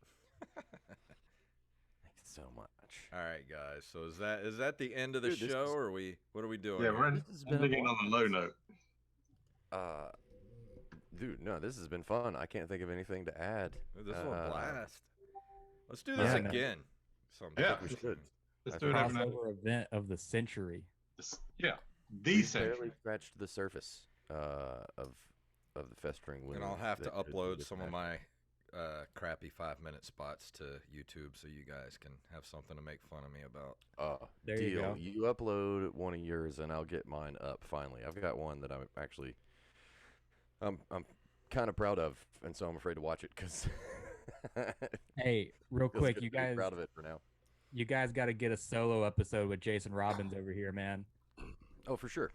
so much. All right, guys. So is that the end of the Dude, this show, is- or what are we doing? Yeah, here? we're This has been a ending on a low note. Dude, no, this has been fun. I can't think of anything to add. This was a blast. Let's do this Yeah, man. again. I Sometime. Yeah. think we should. Let's I do it think every night. Crossover event of the century. Yeah, We the century. barely scratched the surface of the festering wound. And I'll have to that could upload get some of back. my crappy 5-minute spots to YouTube so you guys can have something to make fun of me about. There you Deal. go. You upload one of yours, and I'll get mine up finally. I've got one that I'm actually, I'm kind of proud of, and so I'm afraid to watch it because. Hey, real quick, you guys, proud of it for now. you guys got to get a solo episode with Jason Robbins over here, man. Oh, for sure.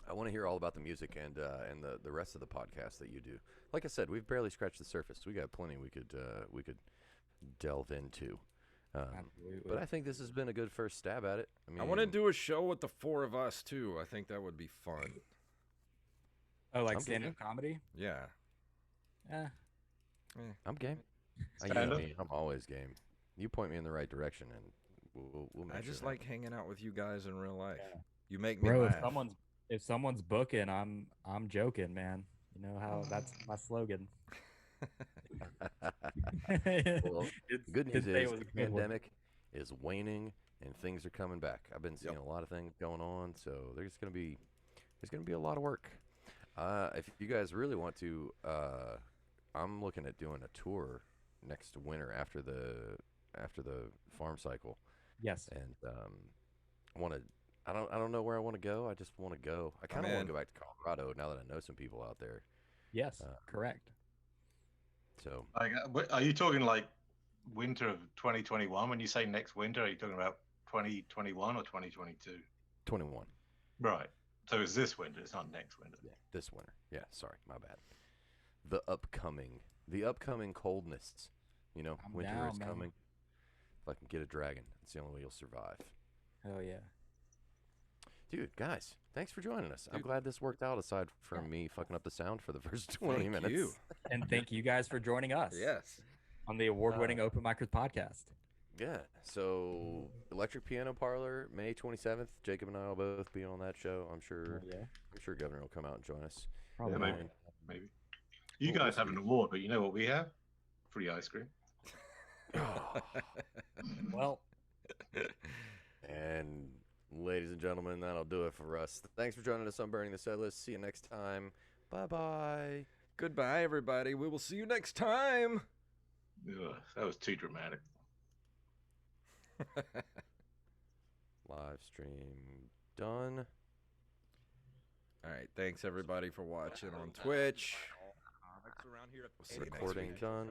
I want to hear all about the music and the rest of the podcast that you do. Like I said, we've barely scratched the surface. We got plenty we could delve into. Absolutely. But I think this has been a good first stab at it. I mean, I want to do a show with the 4 of us too. I think that would be fun. Oh, like I'm stand-up comedy? Yeah. Eh. I'm game. Stand up? I'm always game. You point me in the right direction, and we'll make I sure just that like happens. hanging out with you guys in real life. Yeah. You make me Bro, laugh. if someone's booking, I'm joking, man. You know how that's my slogan. Well, the good news Didn't say it is was the a good one. pandemic is waning and things are coming back. I've been seeing Yep. a lot of things going on, so there's gonna be a lot of work. If you guys really want to, I'm looking at doing a tour next winter after the farm cycle, Yes. and I want to. I don't know where I want to go. I just want to go. I kind of want in. to go back to Colorado now that I know some people out there. Yes. Correct. So Like, are you talking like winter of 2021? When you say next winter, are you talking about 2021 or 2022? 21. Right. So it's this winter. It's not next winter. Yeah, this winter. Yeah, sorry, my bad. The upcoming coldness. You know, I'm winter down, is man. coming. If I can get a dragon, it's the only way you'll survive. Hell yeah. Dude, guys, thanks for joining us. I'm Dude. glad this worked out aside from me fucking up the sound for the first 20 Thank minutes. you. And thank you guys for joining us Yes. on the award-winning Open Micers podcast. Yeah, so Electric Piano Parlor, May 27th. Jacob and I will both be on that show. I'm sure Yeah. Gov'na will come out and join us. Probably. maybe. And- Maybe. You Well, guys we'll have an see. award, but you know what we have? Free ice cream. Well, And ladies and gentlemen, that'll do it for us. Thanks for joining us on Burning the Setlist. See you next time. Bye-bye. Goodbye, everybody. We will see you next time. Ugh, that was too dramatic. Live stream done. All right. Thanks, everybody, for watching on Twitch. Recording done.